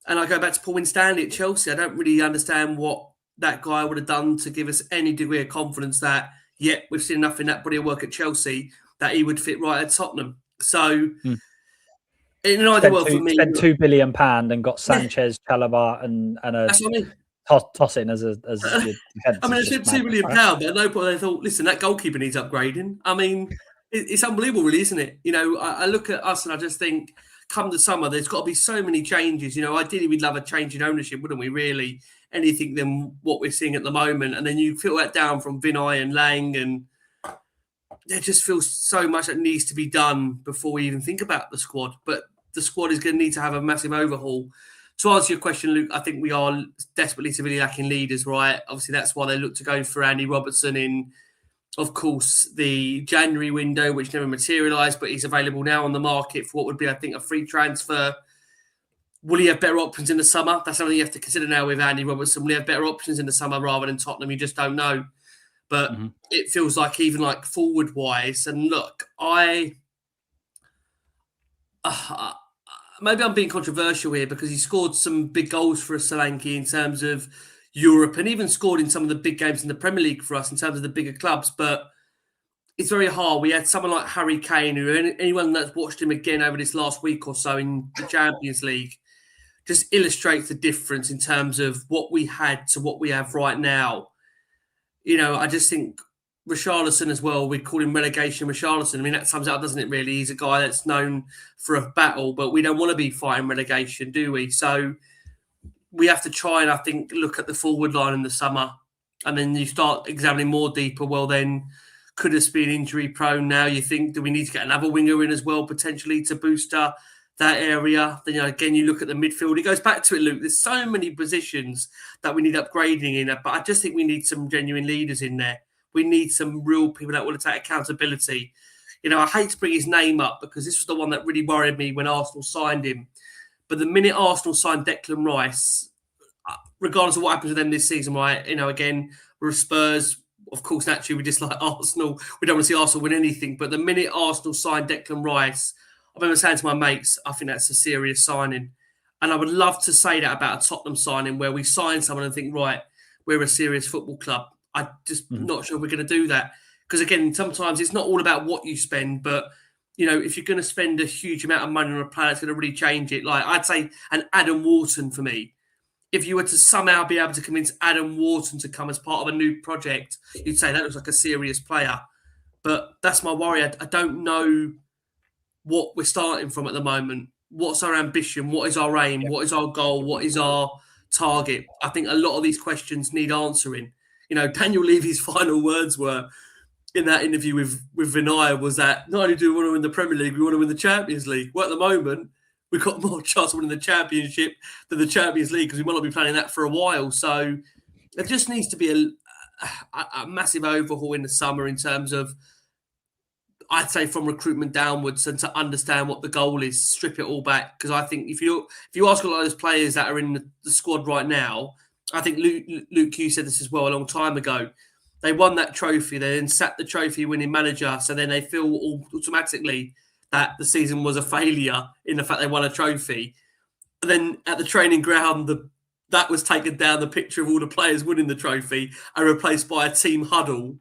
And I go back to Paul Winstanley at Chelsea. I don't really understand what that guy would have done to give us any degree of confidence that, we've seen enough in that body of work at Chelsea that he would fit right at Tottenham. So, in an ideal world for me, spent £2 billion and got Sanchez, Chalobah, and a that's what I mean. toss in as your defence. I mean, I spent £2 million, but at no point they thought, listen, that goalkeeper needs upgrading. I mean, it's unbelievable, really, isn't it? You know, I look at us and I just think, come the summer, there's got to be so many changes. You know, ideally, we'd love a change in ownership, wouldn't we? Really, anything than what we're seeing at the moment. And then you feel that down from Vinay and Lange, and there just feels so much that needs to be done before we even think about the squad. But the squad is going to need to have a massive overhaul. To answer your question, Luke, I think we are desperately severely lacking leaders, right? Obviously, that's why they look to go for Andy Robertson in, of course, the January window, which never materialised, but he's available now on the market for what would be, I think, a free transfer. Will he have better options in the summer? That's something you have to consider now with Andy Robertson. Will he have better options in the summer rather than Tottenham? You just don't know. But it feels like even like forward-wise, and look, maybe I'm being controversial here because he scored some big goals for us, Solanke, in terms of Europe, and even scored in some of the big games in the Premier League for us in terms of the bigger clubs. But it's very hard. We had someone like Harry Kane, who anyone that's watched him again over this last week or so in the Champions League just illustrates the difference in terms of what we had to what we have right now. You know, I just think Richarlison as well, we call him relegation Richarlison. I mean, that sums it up, doesn't it, really? He's a guy that's known for a battle, but we don't want to be fighting relegation, do we? So we have to try and, I think, look at the forward line in the summer. And then you start examining more deeper. Well, then, could us be injury prone now? You think, do we need to get another winger in as well, potentially, to boost that area? Then, again, you look at the midfield. It goes back to it, Luke. There's so many positions that we need upgrading in. But I just think we need some genuine leaders in there. We need some real people that want to take accountability. You know, I hate to bring his name up because this was the one that really worried me when Arsenal signed him. But the minute Arsenal signed Declan Rice, regardless of what happens with them this season, right? You know, again, we're Spurs. Of course, naturally, we dislike Arsenal. We don't want to see Arsenal win anything. But the minute Arsenal signed Declan Rice, I remember saying to my mates, I think that's a serious signing. And I would love to say that about a Tottenham signing where we sign someone and think, right, we're a serious football club. I'm just not sure we're going to do that. Because, again, sometimes it's not all about what you spend, but, you know, if you're going to spend a huge amount of money on a player that's going to really change it, like I'd say an Adam Wharton for me. If you were to somehow be able to convince Adam Wharton to come as part of a new project, you'd say that looks like a serious player. But that's my worry. I don't know what we're starting from at the moment. What's our ambition? What is our aim? What is our goal? What is our target? I think a lot of these questions need answering. You know, Daniel Levy's final words were in that interview with Vinaya was that not only do we want to win the Premier League, we want to win the Champions League. Well, at the moment, we've got more chance of winning the Championship than the Champions League because we might not be planning that for a while. So there just needs to be a massive overhaul in the summer in terms of, I'd say, from recruitment downwards, and to understand what the goal is, strip it all back. Because I think if you ask a lot of those players that are in the squad right now, I think Luke Hughes said this as well a long time ago. They won that trophy. They then sacked the trophy-winning manager. So then they feel automatically that the season was a failure in the fact they won a trophy. And then at the training ground, that was taken down, the picture of all the players winning the trophy, and replaced by a team huddle.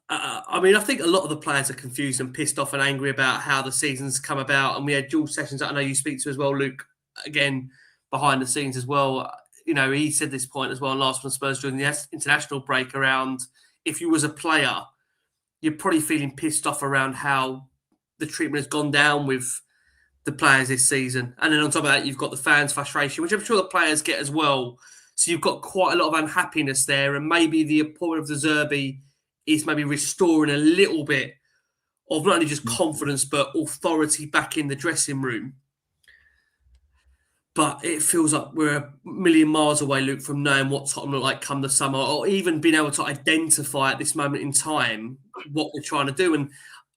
I mean, I think a lot of the players are confused and pissed off and angry about how the season's come about. And we had Jules Sessions that I know you speak to as well, Luke, again, behind the scenes as well. You know, he said this point as well last when Spurs during the international break around if you was a player, you're probably feeling pissed off around how the treatment has gone down with the players this season. And then on top of that, you've got the fans' frustration, which I'm sure the players get as well. So you've got quite a lot of unhappiness there. And maybe the appointment of De Zerbi is maybe restoring a little bit of not only just confidence, but authority back in the dressing room. But it feels like we're a million miles away, Luke, from knowing what Tottenham look like come the summer, or even being able to identify at this moment in time what we're trying to do. And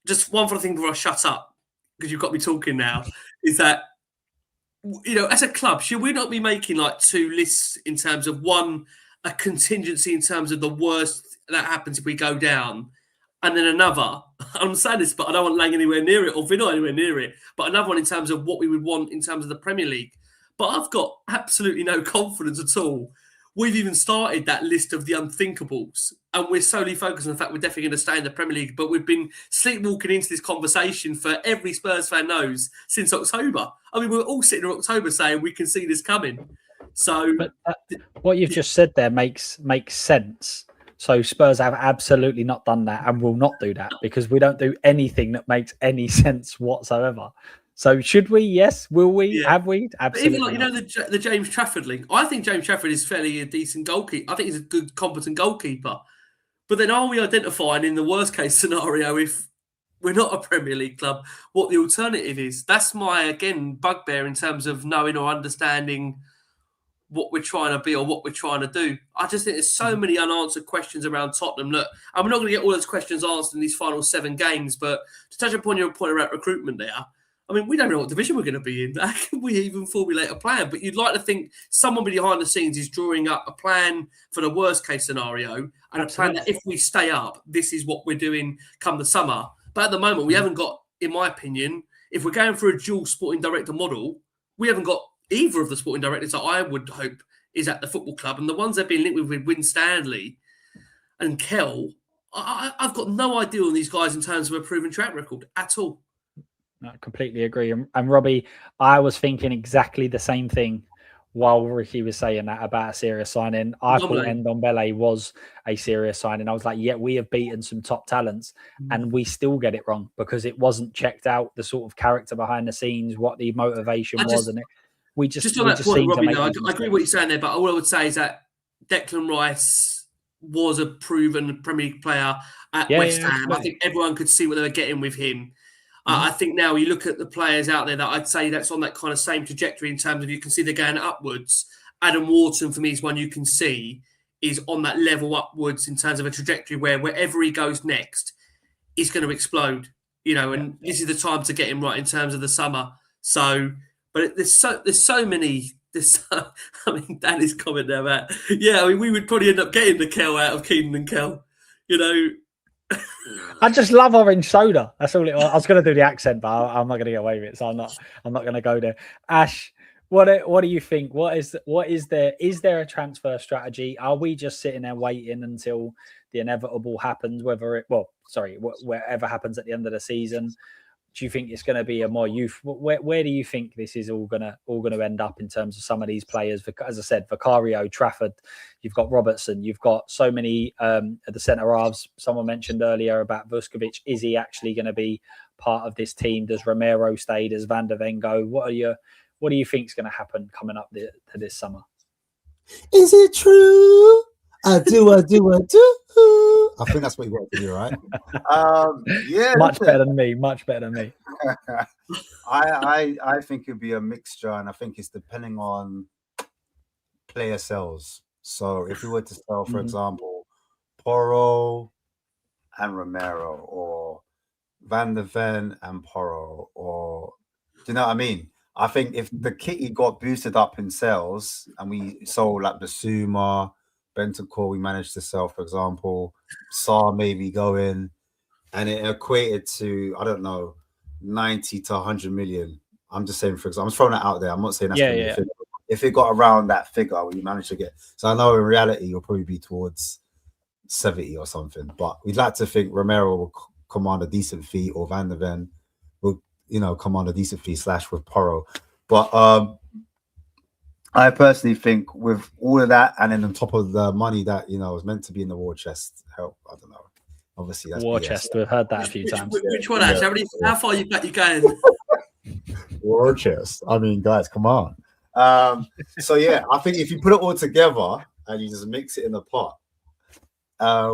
just one final thing before I shut up, because you've got me talking now, is that, as a club, should we not be making like two lists in terms of one, a contingency in terms of the worst that happens if we go down, and then another, I'm saying this, but I don't want Lange anywhere near it, or Vinod anywhere near it, but another one in terms of what we would want in terms of the Premier League. But I've got absolutely no confidence at all. We've even started that list of the unthinkables, and we're solely focused on the fact we're definitely going to stay in the Premier League. But we've been sleepwalking into this conversation, for every Spurs fan knows, since October. I mean, we're all sitting in October saying we can see this coming. So, but what you've just said there makes sense. So Spurs have absolutely not done that and will not do that, because we don't do anything that makes any sense whatsoever. So should we? Yes. Will we? Yeah. Have we? Absolutely. But even like, the James Trafford link, I think James Trafford is fairly a decent goalkeeper. I think he's a good, competent goalkeeper. But then are we identifying in the worst case scenario, if we're not a Premier League club, what the alternative is? That's my, again, bugbear in terms of knowing or understanding what we're trying to be or what we're trying to do. I just think there's so many unanswered questions around Tottenham. Look, and we're not going to get all those questions answered in these final 7 games, but to touch upon your point about recruitment there, I mean, we don't know what division we're going to be in. How can we even formulate a plan? But you'd like to think someone behind the scenes is drawing up a plan for the worst case scenario, and a plan that if we stay up, this is what we're doing come the summer. But at the moment, we haven't got, in my opinion, if we're going for a dual sporting director model, we haven't got either of the sporting directors that I would hope is at the football club. And the ones they've been linked with Win Stanley and Kell, I've got no idea on these guys in terms of a proven track record at all. I completely agree. And Robbie, I was thinking exactly the same thing while Ricky was saying that about a serious signing. I thought Ndombele was a serious signing. I was like, yeah, we have beaten some top talents and we still get it wrong because it wasn't checked out, the sort of character behind the scenes, what the motivation was. And we just on that point, Robbie, I agree with what you're saying there, but all I would say is that Declan Rice was a proven Premier League player at West Ham. I think everyone could see what they were getting with him. I think now you look at the players out there that I'd say that's on that kind of same trajectory in terms of you can see they're going upwards. Adam Wharton, for me, is one you can see is on that level upwards in terms of a trajectory where wherever he goes next, he's going to explode, and this is the time to get him right in terms of the summer. So, but there's so many. I mean, Danny's comment there about, we would probably end up getting the Kell out of Keenan and Kell, I just love orange soda. That's all it was. I was going to do the accent, but I'm not going to get away with it, so I'm not going to go there. Ash, what do you think? What is there? Is there a transfer strategy? Are we just sitting there waiting until the inevitable happens? Whatever happens at the end of the season? Do you think it's going to be a more youth? Where do you think this is all going to end up in terms of some of these players? As I said, Vicario, Trafford, you've got Robertson, you've got so many at the centre halves. Someone mentioned earlier about Vuskovic. Is he actually going to be part of this team? Does Romero stay? Does Van der Ven go? What do you think is going to happen coming up to this summer? Is it true? I do. I think that's what you want to do, right? Much better than me. I think it'd be a mixture, and I think it's depending on player sales. So if we were to sell, for example, Porro and Romero, or Van der Ven and Porro, or do you know what I mean? I think if the kitty got boosted up in sales and we sold like Basuma, Bentancur, we managed to sell, for example, Saar maybe going, and it equated to, I don't know, 90 to 100 million. I'm just saying, for example, I'm throwing it out there. I'm not saying that's going to be a figure. If it got around that figure, we managed to get. So I know in reality, you'll probably be towards 70 or something. But we'd like to think Romero will command a decent fee, or Van der Ven will, command a decent fee / with Porro. But I personally think with all of that, and then on top of the money that was meant to be in the war chest, help. I don't know. Obviously, that's war BS. chest. We've heard that a few times. Which one, Ash? How far you going? War chest. I mean, guys, come on. So I think if you put it all together and you just mix it in the pot,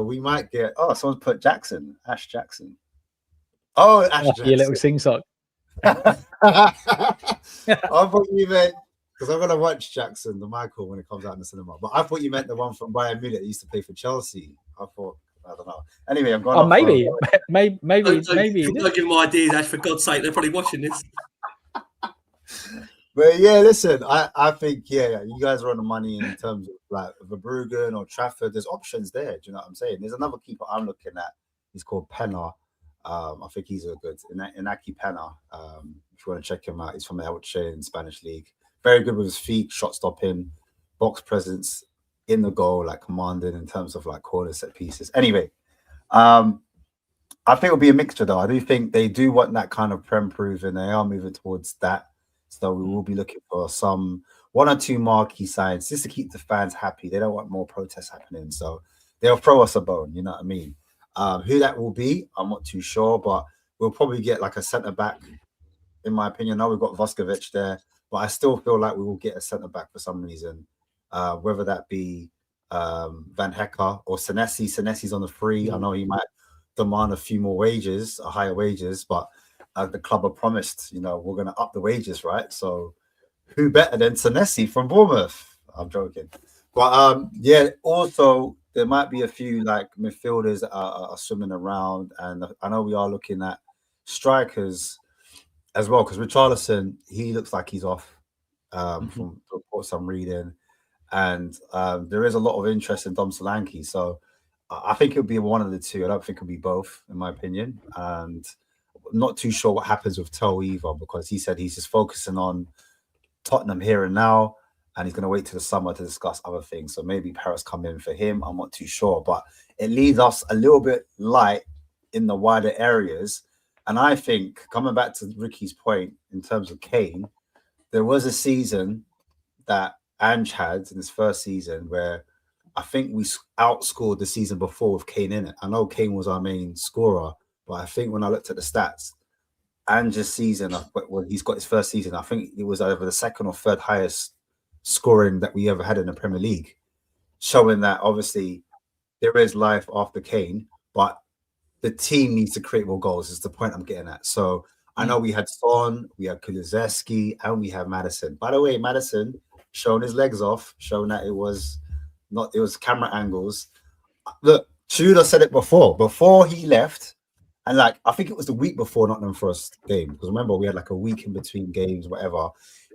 we might get. Oh, someone's put Ash Jackson. Oh, Ash Jackson. Your little sing song. I thought you meant. Because I'm going to watch Jackson, the Michael, when it comes out in the cinema. But I thought you meant the one from Bayern Munich that used to play for Chelsea. I thought I don't know. Anyway, I'm going. Oh, maybe. maybe. Don't give them ideas, Ash. For God's sake, they're probably watching this. But yeah, listen, I think you guys are on the money in terms of like Verbruggen or Trafford. There's options there. Do you know what I'm saying? There's another keeper I'm looking at. He's called Penna. I think he's a good Inaki Penna. If you want to check him out, he's from Elche in Spanish league. Very good with his feet, shot stopping, box presence in the goal, like commanding in terms of like corner set pieces. Anyway, I think it'll be a mixture though. I do think they do want that kind of Prem proof, and they are moving towards that. So we will be looking for one or two marquee signs just to keep the fans happy. They don't want more protests happening, so they'll throw us a bone. You know what I mean? Who that will be, I'm not too sure, but we'll probably get like a centre back. In my opinion, now we've got Vuskovic there, but I still feel like we will get a centre back for some reason. Whether that be Van Hecker or Senesi. Senesi's on the free. I know he might demand a few more wages, higher wages, but the club have promised, we're going to up the wages, right? So who better than Senesi from Bournemouth? I'm joking. But also there might be a few like midfielders that are swimming around, and I know we are looking at strikers as well, because Richarlison, he looks like he's off from reports I'm reading. And there is a lot of interest in Dom Solanke. So I think it'll be one of the two. I don't think it'll be both, in my opinion. And I'm not too sure what happens with Toe either, because he said he's just focusing on Tottenham here and now, and he's going to wait till the summer to discuss other things. So maybe Paris come in for him. I'm not too sure. But it leaves us a little bit light in the wider areas. And I think, coming back to Ricky's point, in terms of Kane, there was a season that Ange had in his first season where I think we outscored the season before with Kane in it. I know Kane was our main scorer, but I think when I looked at the stats, Ange's season, when he's got his first season, I think it was over the second or third highest scoring that we ever had in the Premier League, showing that obviously there is life after Kane, but the team needs to create more goals is the point I'm getting at. So I know we had Son, we had Kulusevski, and we have Maddison. By the way, Maddison showing his legs off, showing that it was camera angles. Look, Tudor said it before he left, and like I think it was the week before Nottingham Forest game, because remember we had like a week in between games, whatever.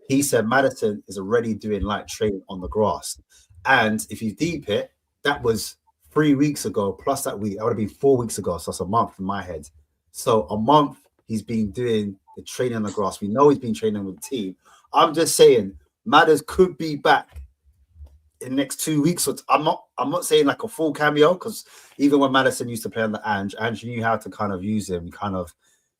He said Maddison is already doing light training on the grass, and if you deep it, that was 3 weeks ago plus that week. That would have been 4 weeks ago, so that's a month in my head. So a month he's been doing the training on the grass. We know he's been training with the team. I'm just saying Madders could be back in the next 2 weeks. So I'm not saying like a full cameo, because even when Maddison used to play on the Ange knew how to kind of use him.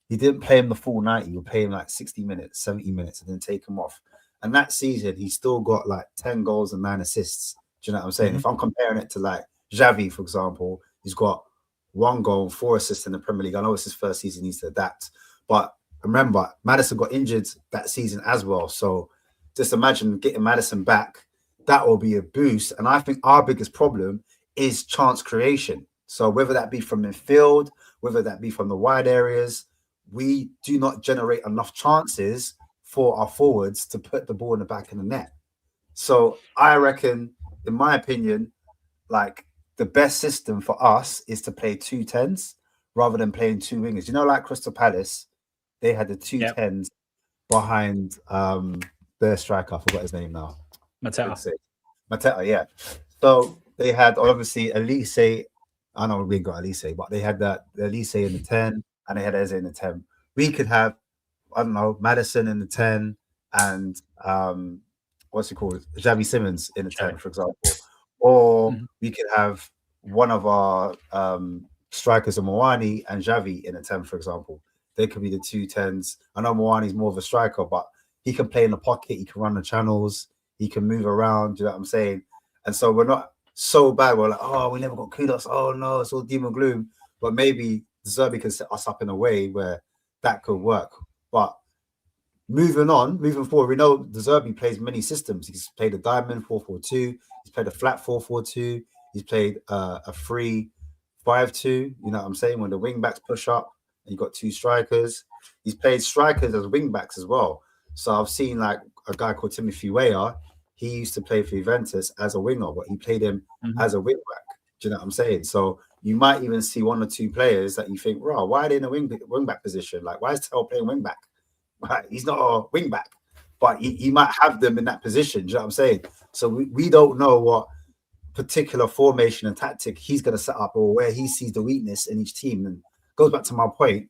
He didn't play him the full 90. He would play him like 60 minutes, 70 minutes, and then take him off. And that season, he still got like 10 goals and 9 assists. Do you know what I'm saying? If I'm comparing it to like Xavi, for example, he's got 1 goal and 4 assists in the Premier League. I know it's his first season, he needs to adapt. But remember, Maddison got injured that season as well. So just imagine getting Maddison back. That will be a boost. And I think our biggest problem is chance creation. So whether that be from midfield, whether that be from the wide areas, we do not generate enough chances for our forwards to put the ball in the back of the net. So I reckon, in my opinion, like the best system for us is to play 2 10s rather than playing 2 wingers. You know, like Crystal Palace, they had the 2 10s behind their striker. I forgot his name now. Mateta, yeah. So they had obviously Elise. I know we got Elise, but they had that Elise in the 10 and they had Eze in the 10. We could have, I don't know, Maddison in the 10 and what's it called? Xavi Simons in the 10, for example. Or we could have one of our strikers, Moani and Xavi in the 10, for example. They could be the 2 10s. I know Moani's more of a striker, but he can play in the pocket, he can run the channels, he can move around, do you know what I'm saying? And so we're not so bad. We're like, oh, we never got kudos. Oh, no, it's all doom and gloom. But maybe De Zerbi can set us up in a way where that could work. But moving forward, we know De Zerbi plays many systems. He's played a diamond 4-4-2. He's played a flat 4-4-2. He's played a 3-5-2. You know what I'm saying? When the wing backs push up and you've got 2 strikers. He's played strikers as wing backs as well. So I've seen like a guy called Timothy Weah. He used to play for Juventus as a winger, but he played him as a wing back. Do you know what I'm saying? So you might even see one or two players that you think, "Raw, why are they in a wing back position? Like, why is Tell playing wing back? Right, he's not a wing back, but he might have them in that position." Do you know what I'm saying? So we don't know what particular formation and tactic he's going to set up or where he sees the weakness in each team. And goes back to my point,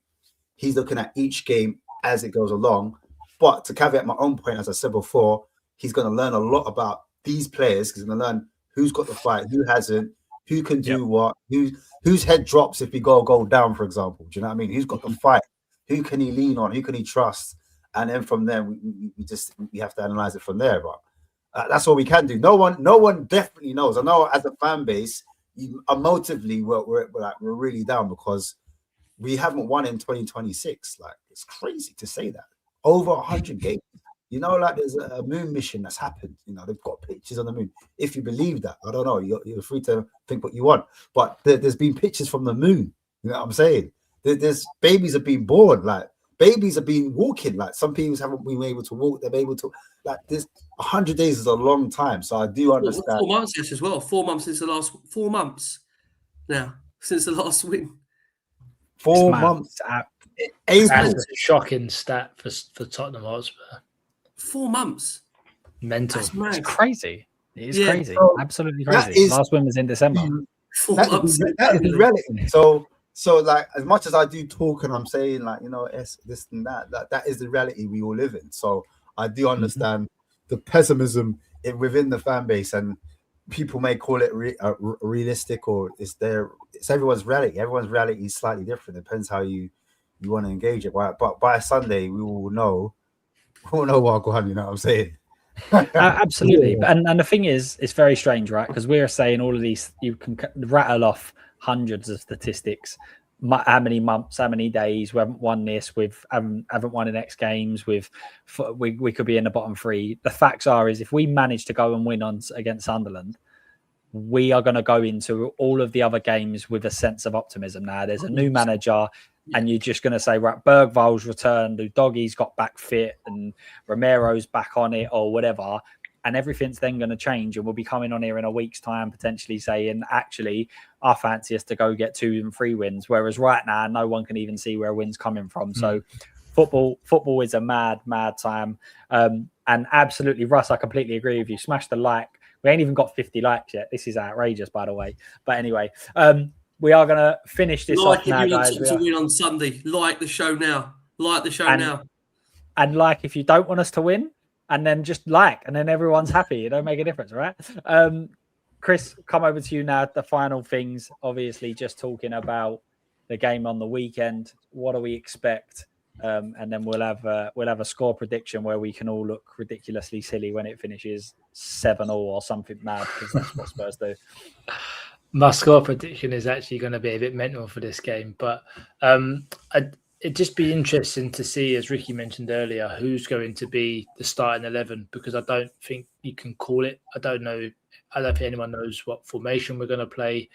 he's looking at each game as it goes along. But to caveat my own point, as I said before, he's going to learn a lot about these players. He's going to learn who's got the fight, who hasn't, who can do what, whose head drops if we go down, for example. Do you know what I mean? Who's got the fight? Who can he lean on? Who can he trust? And then from there, we have to analyze it from there. But that's all we can do. No one definitely knows. I know as a fan base, emotively, we're really down because we haven't won in 2026. Like, it's crazy to say that. Over 100 games. You know, like there's a moon mission that's happened. You know, they've got pictures on the moon. If you believe that, I don't know. You're free to think what you want. But there's been pictures from the moon. You know what I'm saying? There's babies have been born. Like, babies have been walking. Like, some people haven't been able to walk. They're able to. Like, this 100 days is a long time. So I do understand. 4 months, yes, as well. 4 months since the last 4 months now since the last win. 4 months. That's a shocking stat for Tottenham Hotspur. 4 months. Mental. It's crazy. It is crazy. Absolutely crazy. Last win was in December. 4 months. That is reality. So like, as much as I do talk and I'm saying, like, you know, this and that is the reality we all live in. So I do understand the pessimism within the fan base, and people may call it realistic, or it's everyone's reality. Everyone's reality is slightly different. It depends how you want to engage it. But by Sunday, we will know what's going on. You know what I'm saying? Absolutely. And the thing is, it's very strange, right? Because we're saying all of these, you can rattle off hundreds of statistics, how many months, how many days we haven't won this, haven't won the next games, we could be in the bottom three. The facts is, if we manage to go and win against Sunderland, we are going to go into all of the other games with a sense of optimism. Now there's a new manager, and you're just going to say, right, Bergval's returned, Udogie's got back fit, and Romero's back on it, or whatever. And everything's then going to change, and we'll be coming on here in a week's time, potentially saying, actually, I fancy us to go get 2 and 3 wins. Whereas right now, no one can even see where a win's coming from. So football is a mad time. And absolutely, Russ, I completely agree with you. Smash the like. We ain't even got 50 likes yet. This is outrageous, by the way. But anyway, we are going to finish this off now, guys. To win on Sunday. Like the show now. And like if you don't want us to win, and then just like, and then everyone's happy. It don't make a difference, right? Chris, come over to you now. The final things, obviously, just talking about the game on the weekend. What do we expect? And then we'll have a score prediction where we can all look ridiculously silly when it finishes 7-0 or something mad, because that's what Spurs do. My score prediction is actually going to be a bit mental for this game, but it'd just be interesting to see, as Ricky mentioned earlier, who's going to be the starting 11, because I don't think you can call it. I don't think anyone knows what formation we're going to play,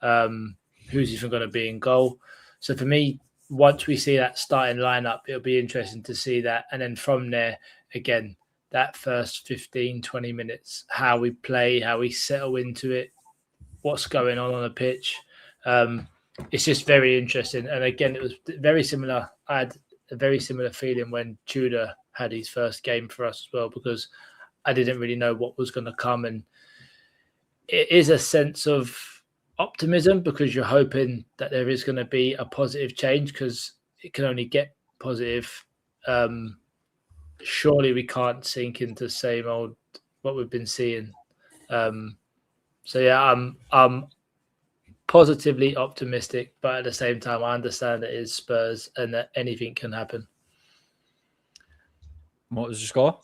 who's even going to be in goal. So for me, once we see that starting lineup, it'll be interesting to see that. And then from there, again, that first 15, 20 minutes, how we play, how we settle into it, what's going on the pitch. It's just very interesting. And again, it was very similar. I had a very similar feeling when Tudor had his first game for us as well, because I didn't really know what was going to come. And it is a sense of optimism, because you're hoping that there is going to be a positive change, because it can only get positive. Surely we can't sink into the same old what we've been seeing. So yeah, I'm positively optimistic, but at the same time, I understand it is Spurs and that anything can happen. What was your score?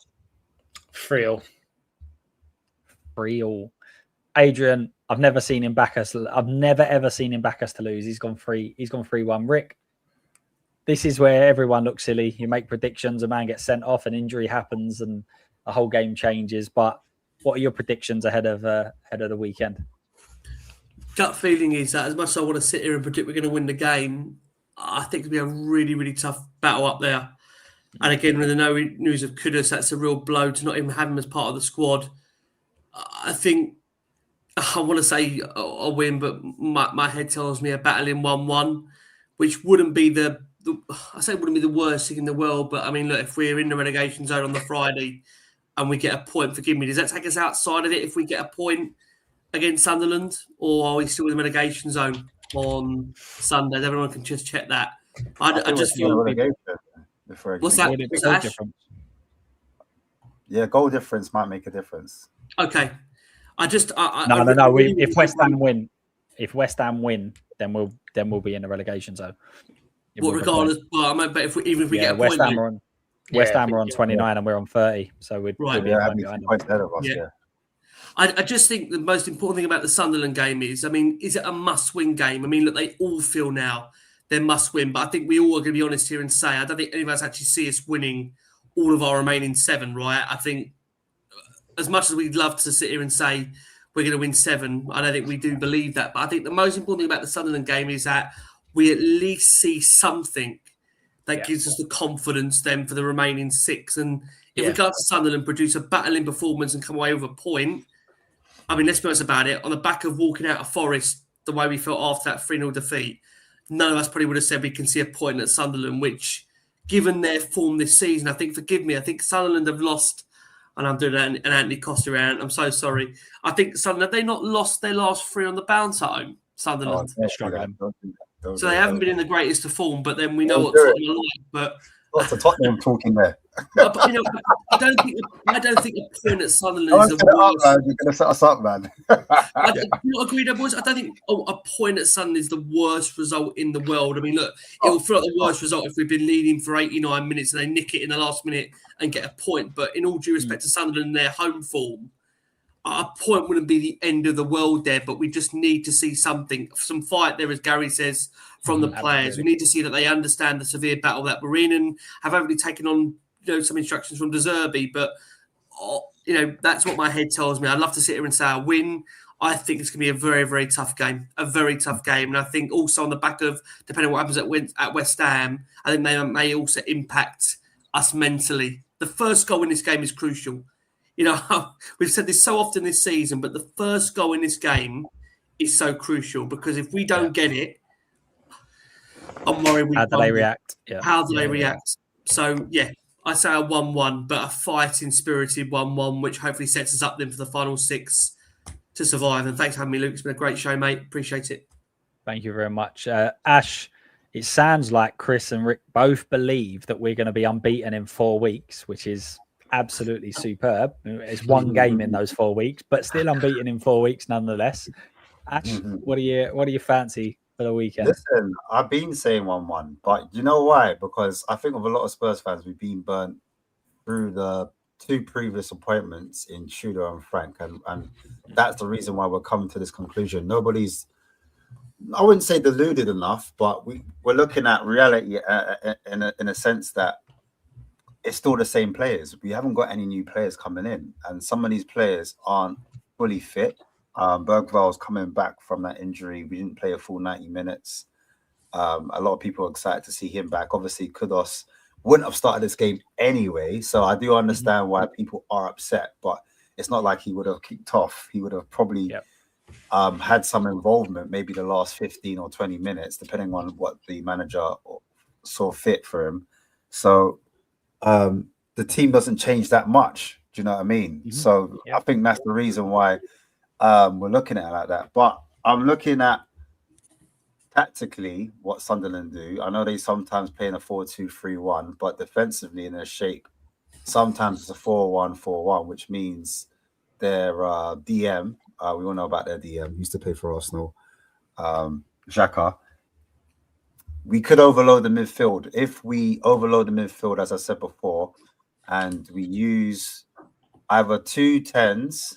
3-0. 3-0. Adrian, I've never seen him back us. I've never ever seen him back us to lose. He's gone 3-1. Rick, this is where everyone looks silly. You make predictions, a man gets sent off, an injury happens, and the whole game changes. But what are your predictions ahead of the weekend? Gut feeling is that as much as I want to sit here and predict we're going to win the game, I think it'll be a really, really tough battle up there. And again, with the no news of Kudus, that's a real blow to not even have him as part of the squad. I think I want to say a win, but my head tells me a battle in 1-1, which wouldn't be I say it wouldn't be the worst thing in the world. But I mean, look, if we're in the relegation zone on the Friday and we get a point, forgive me, does that take us outside of it if we get a point against Sunderland, or are we still in the relegation zone on Sunday? Everyone can just check that. I just feel. What's that? What's that, Ash? Yeah, goal difference might make a difference. Okay. No. If West Ham win, then we'll be in the relegation zone. Well, regardless, but if we get a West point, Ham are on 29 and we're on 30, so we'd be points ahead of us. Yeah. I just think the most important thing about the Sunderland game is it a must-win game? I mean, look, they all feel now they're must-win, but I think we all are going to be honest here and say I don't think any of us actually see us winning all of our remaining 7, right? I think as much as we'd love to sit here and say we're going to win 7, I don't think we do believe that. But I think the most important thing about the Sunderland game is that we at least see something that gives us the confidence then for the remaining 6. And if we go to Sunderland, produce a battling performance and come away with a point, I mean, let's be honest about it. On the back of walking out of Forest, the way we felt after that 3-0 defeat, none of us probably would have said we can see a point at Sunderland, which, given their form this season, I think Sunderland have lost, and I'm doing an Anthony Costa round. I'm so sorry. I think Sunderland, have they not lost their last 3 on the bounce at home, Sunderland? They're struggling. So they haven't been in the greatest of form, but then we know what Tottenham are like. But lots of Tottenham talking there. But, I don't think a point at Sunderland is the worst. You're going to set us up, man. You not agree, boys? I don't think a point at Sunderland is the worst result in the world. I mean, look, it will feel like the worst result if we've been leading for 89 minutes and they nick it in the last minute and get a point. But in all due respect to Sunderland and their home form, a point wouldn't be the end of the world there, but we just need to see some fight there, as Gary says, from the players. Absolutely. We need to see that they understand the severe battle that we're in and have only taken on some instructions from De Zerbi. But, that's what my head tells me. I'd love to sit here and say a win. I think it's going to be a very, very tough game, And I think also on the back of, depending on what happens at West Ham, I think they may also impact us mentally. The first goal in this game is crucial. We've said this so often this season, but the first goal in this game is so crucial because if we don't get it, I'm worried. How do they react? How do they react? So, I say a 1-1, but a fighting, spirited 1-1, which hopefully sets us up then for the final 6 to survive. And thanks for having me, Luke. It's been a great show, mate. Appreciate it. Thank you very much. Ash, it sounds like Chris and Rick both believe that we're going to be unbeaten in 4 weeks, which is absolutely superb. It's one game in those 4 weeks, but still unbeaten in 4 weeks nonetheless. Ash, what do you fancy for the weekend? Listen, I've been saying 1-1, but you know why? Because I think with a lot of Spurs fans, we've been burnt through the 2 previous appointments in Tudor and Frank, and that's the reason why we're coming to this conclusion. Nobody's, I wouldn't say deluded enough, but we're looking at reality in a sense that it's still the same players. We haven't got any new players coming in, and some of these players aren't fully fit. Bergval's coming back from that injury. We didn't play a full 90 minutes. A lot of people are excited to see him back. Obviously, Kudos wouldn't have started this game anyway, so I do understand why people are upset, but it's not like he would have kicked off. He would have probably had some involvement, maybe the last 15 or 20 minutes, depending on what the manager saw fit for him. So the team doesn't change that much. Do you know what I mean? So I think that's the reason why we're looking at it like that. But I'm looking at tactically what Sunderland do. I know they sometimes play in a 4-2-3-1, but defensively in their shape, sometimes it's a 4-1-4-1, which means their DM, we all know about their DM, used to play for Arsenal, Xhaka. We could overload the midfield. If we overload the midfield, as I said before, and we use either 2 10s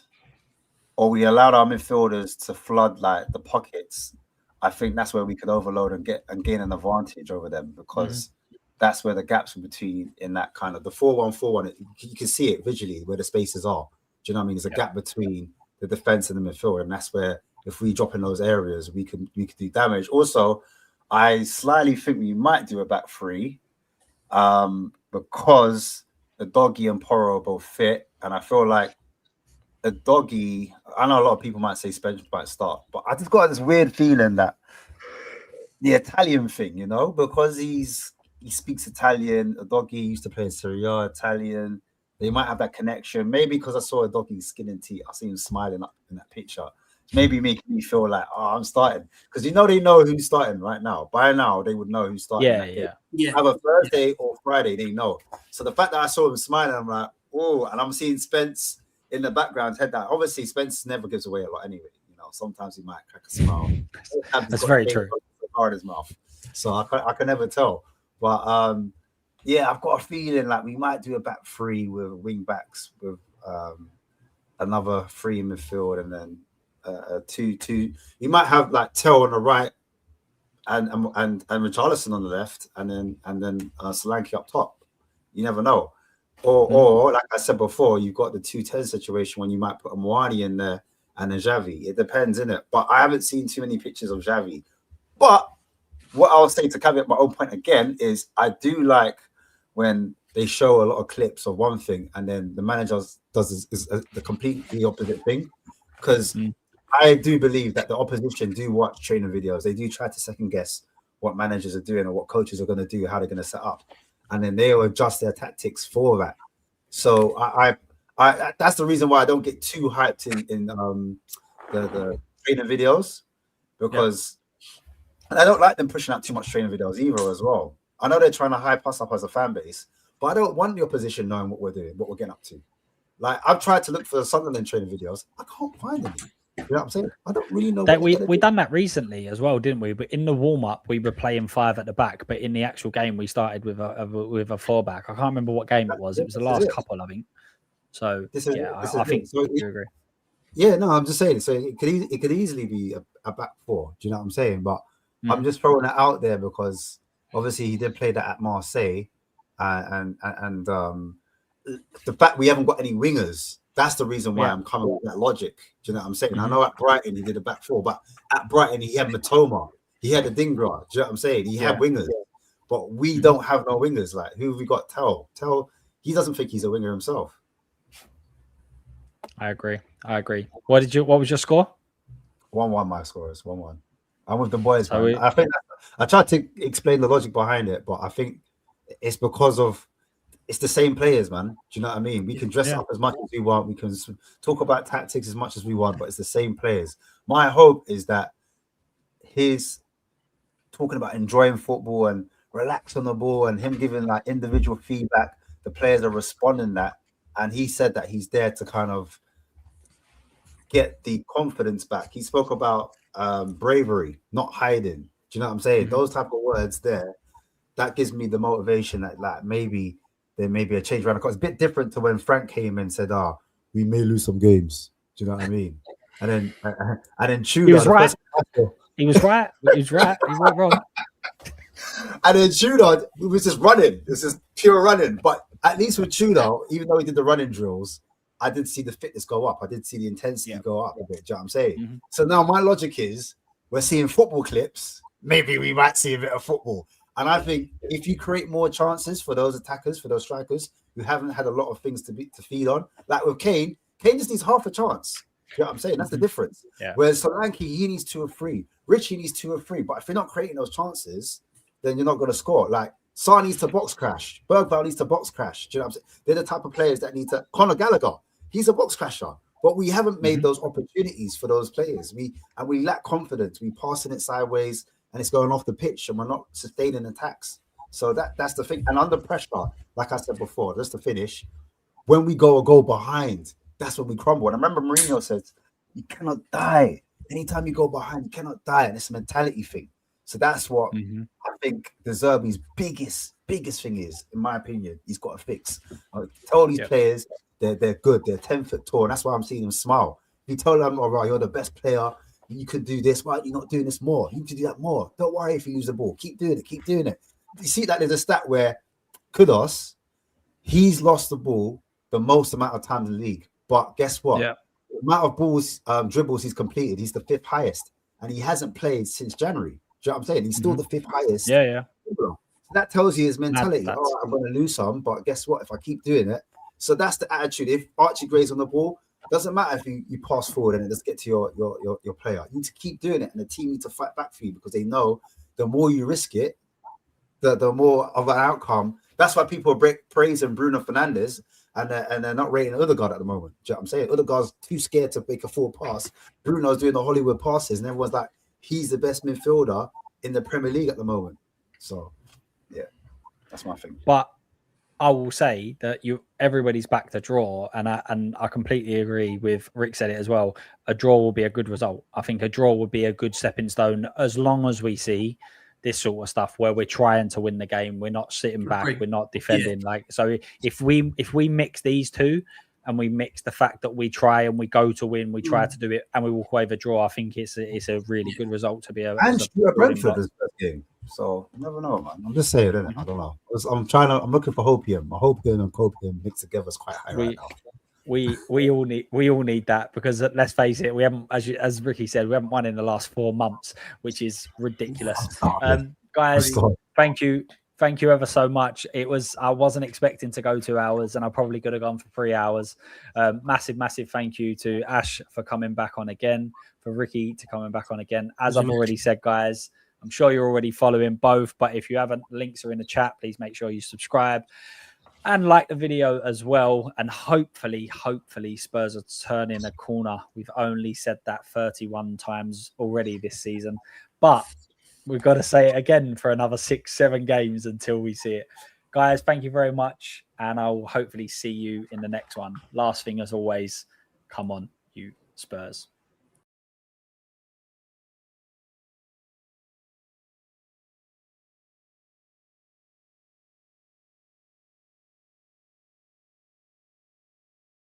or we allowed our midfielders to flood like the pockets, I think that's where we could overload and gain an advantage over them, because that's where the gaps between in that kind of the 4-1-4-1. You can see it visually where the spaces are. Do you know what I mean? There's a gap between the defense and the midfield, and that's where if we drop in those areas, we could do damage. Also, I slightly think we might do a back 3 because the Doggy and Porro are both fit, and I feel like a doggy. I know a lot of people might say Spence might start, but I just got this weird feeling that the Italian thing, you know, because he speaks Italian. A doggy used to play in Serie A, Italian. They might have that connection. Maybe because I saw a doggy skin and teeth, I see him smiling up in that picture. Maybe making me feel like, oh, I'm starting. Because they know who's starting right now. By now, they would know who's starting. Yeah. Either Thursday or Friday, they know. So the fact that I saw him smiling, I'm like, oh, and I'm seeing Spence in the background head down. Obviously, Spence never gives away a lot anyway. You know, sometimes he might crack a smile. That's very true. In his mouth. So I can never tell. But yeah, I've got a feeling like we might do a back three with wing backs with another three in midfield and then two. You might have like Tell on the right and Richarlison on the left and then Solanke up top. You never know. Or like I said before, you've got the 2-10 situation when you might put a Moani in there and a Xavi. It depends, innit? But I haven't seen too many pictures of Xavi. But what I'll say to caveat my own point again is I do like when they show a lot of clips of one thing and then the manager does the completely opposite thing. Because I do believe that the opposition do watch training videos. They do try to second guess what managers are doing or what coaches are going to do, how they're going to set up. And then they'll adjust their tactics for that. So I that's the reason why I don't get too hyped in the training videos, because and I don't like them pushing out too much training videos either as well. I know they're trying to hype us up as a fan base, but I don't want the opposition knowing what we're doing, what we're getting up to. Like I've tried to look for the Sunderland training videos. I can't find them. You know what I'm saying? I don't really know. That we done that recently as well, didn't we? But in the warm up, we were playing 5 at the back, but in the actual game, we started with a 4 back. I can't remember what game it was. It was the last couple, I think. So I think so you agree. Yeah, no, I'm just saying. So it could easily be a back 4. Do you know what I'm saying? But I'm just throwing it out there because obviously he did play that at Marseille, and the fact we haven't got any wingers. That's the reason why I'm coming with that logic. Do you know what I'm saying? I know at Brighton he did a back 4, but at Brighton he had Matoma, he had a Dingra. Do you know what I'm saying? He had wingers, but we don't have no wingers. Like who have we got? Tell he doesn't think he's a winger himself. I agree. What was your score? 1-1. My score is 1-1. I'm with the boys, So man. I think I tried to explain the logic behind it, but I think it's because of it's the same players, man. Do you know what I mean? We can dress up as much as we want. We can talk about tactics as much as we want, but it's the same players. My hope is that his talking about enjoying football and relax on the ball and him giving like individual feedback, the players are responding that. And he said that he's there to kind of get the confidence back. He spoke about bravery, not hiding. Do you know what I'm saying? Those type of words there, that gives me the motivation that like maybe there may be a change around the court. It's a bit different to when Frank came and said, we may lose some games. Do you know what I mean? And then Tudor, he was right. He was right. He wasn't wrong. And then Tudor, it was just running. This is pure running. But at least with Tudor, even though he did the running drills, I did see the fitness go up. I did see the intensity go up a bit. Do you know what I'm saying? So now my logic is we're seeing football clips. Maybe we might see a bit of football. And I think if you create more chances for those attackers, for those strikers who haven't had a lot of things to feed on, like with Kane just needs half a chance. You know what I'm saying? That's the difference. Yeah. Whereas Solanke, he needs 2 or 3. Richie needs 2 or 3. But if you're not creating those chances, then you're not going to score. Like Sarr needs to box crash. Bergvall needs to box crash. Do you know what I'm saying? They're the type of players that need to. Conor Gallagher, he's a box crasher. But we haven't made those opportunities for those players. We lack confidence. We passing it sideways. And it's going off the pitch, and we're not sustaining attacks. So that's the thing. And under pressure, like I said before, just to finish, when we go behind, that's when we crumble. And I remember Mourinho said, "You cannot die. Anytime you go behind, you cannot die." And it's a mentality thing. So that's what I think De Zerbi's biggest thing is, in my opinion. He's got to fix. I tell these players they're good. They're 10 foot tall, and that's why I'm seeing them smile. You tell them, "All right, you're the best player. You could do this. Why are you not doing this more? You could do that more. Don't worry if you lose the ball. Keep doing it. Keep doing it." You see that there's a stat where Kudos, he's lost the ball the most amount of times in the league. But guess what? The amount of balls, dribbles he's completed, he's the 5th highest. And he hasn't played since January. Do you know what I'm saying? He's still the 5th highest. So that tells you his mentality. All right, I'm going to lose some, but guess what? If I keep doing it. So that's the attitude. If Archie Gray's on the ball, Doesn't matter if you pass forward and it doesn't get to your player. You need to keep doing it, and the team need to fight back for you because they know the more you risk it, the more of an outcome. That's why people are praising Bruno Fernandes and they're not rating Odegaard at the moment. Do you know what I'm saying? Odegaard's too scared to make a full pass. Bruno's doing the Hollywood passes, and everyone's like, he's the best midfielder in the Premier League at the moment. So, yeah, that's my thing. But I will say that everybody's back to draw, and I completely agree with Rick said it as well. A draw will be a good result. I think a draw would be a good stepping stone as long as we see this sort of stuff where we're trying to win the game. We're not sitting back. We're not defending. So if we mix these two and we mix the fact that we try and we go to win, we try to do it, and we walk away with a draw, I think it's a really good result to be a Brentford this first game. So you never know, man. I'm just saying, I don't know. I'm looking for hopium. My hopium and copium mixed together is quite high right now. We all need that, because let's face it, we haven't, as Ricky said, we haven't won in the last 4 months, which is ridiculous. Guys, thank you ever so much. I wasn't expecting to go 2 hours, and I probably could have gone for 3 hours. Massive thank you to Ash for coming back on again, for Ricky to coming back on again. As I've already said, guys, I'm sure you're already following both, but if you haven't, links are in the chat. Please make sure you subscribe and like the video as well. And hopefully Spurs are turning a corner. We've only said that 31 times already this season, but we've got to say it again for another 6-7 games until we see it. Guys, thank you very much, and I'll hopefully see you in the next one. Last thing, as always, come on, you Spurs.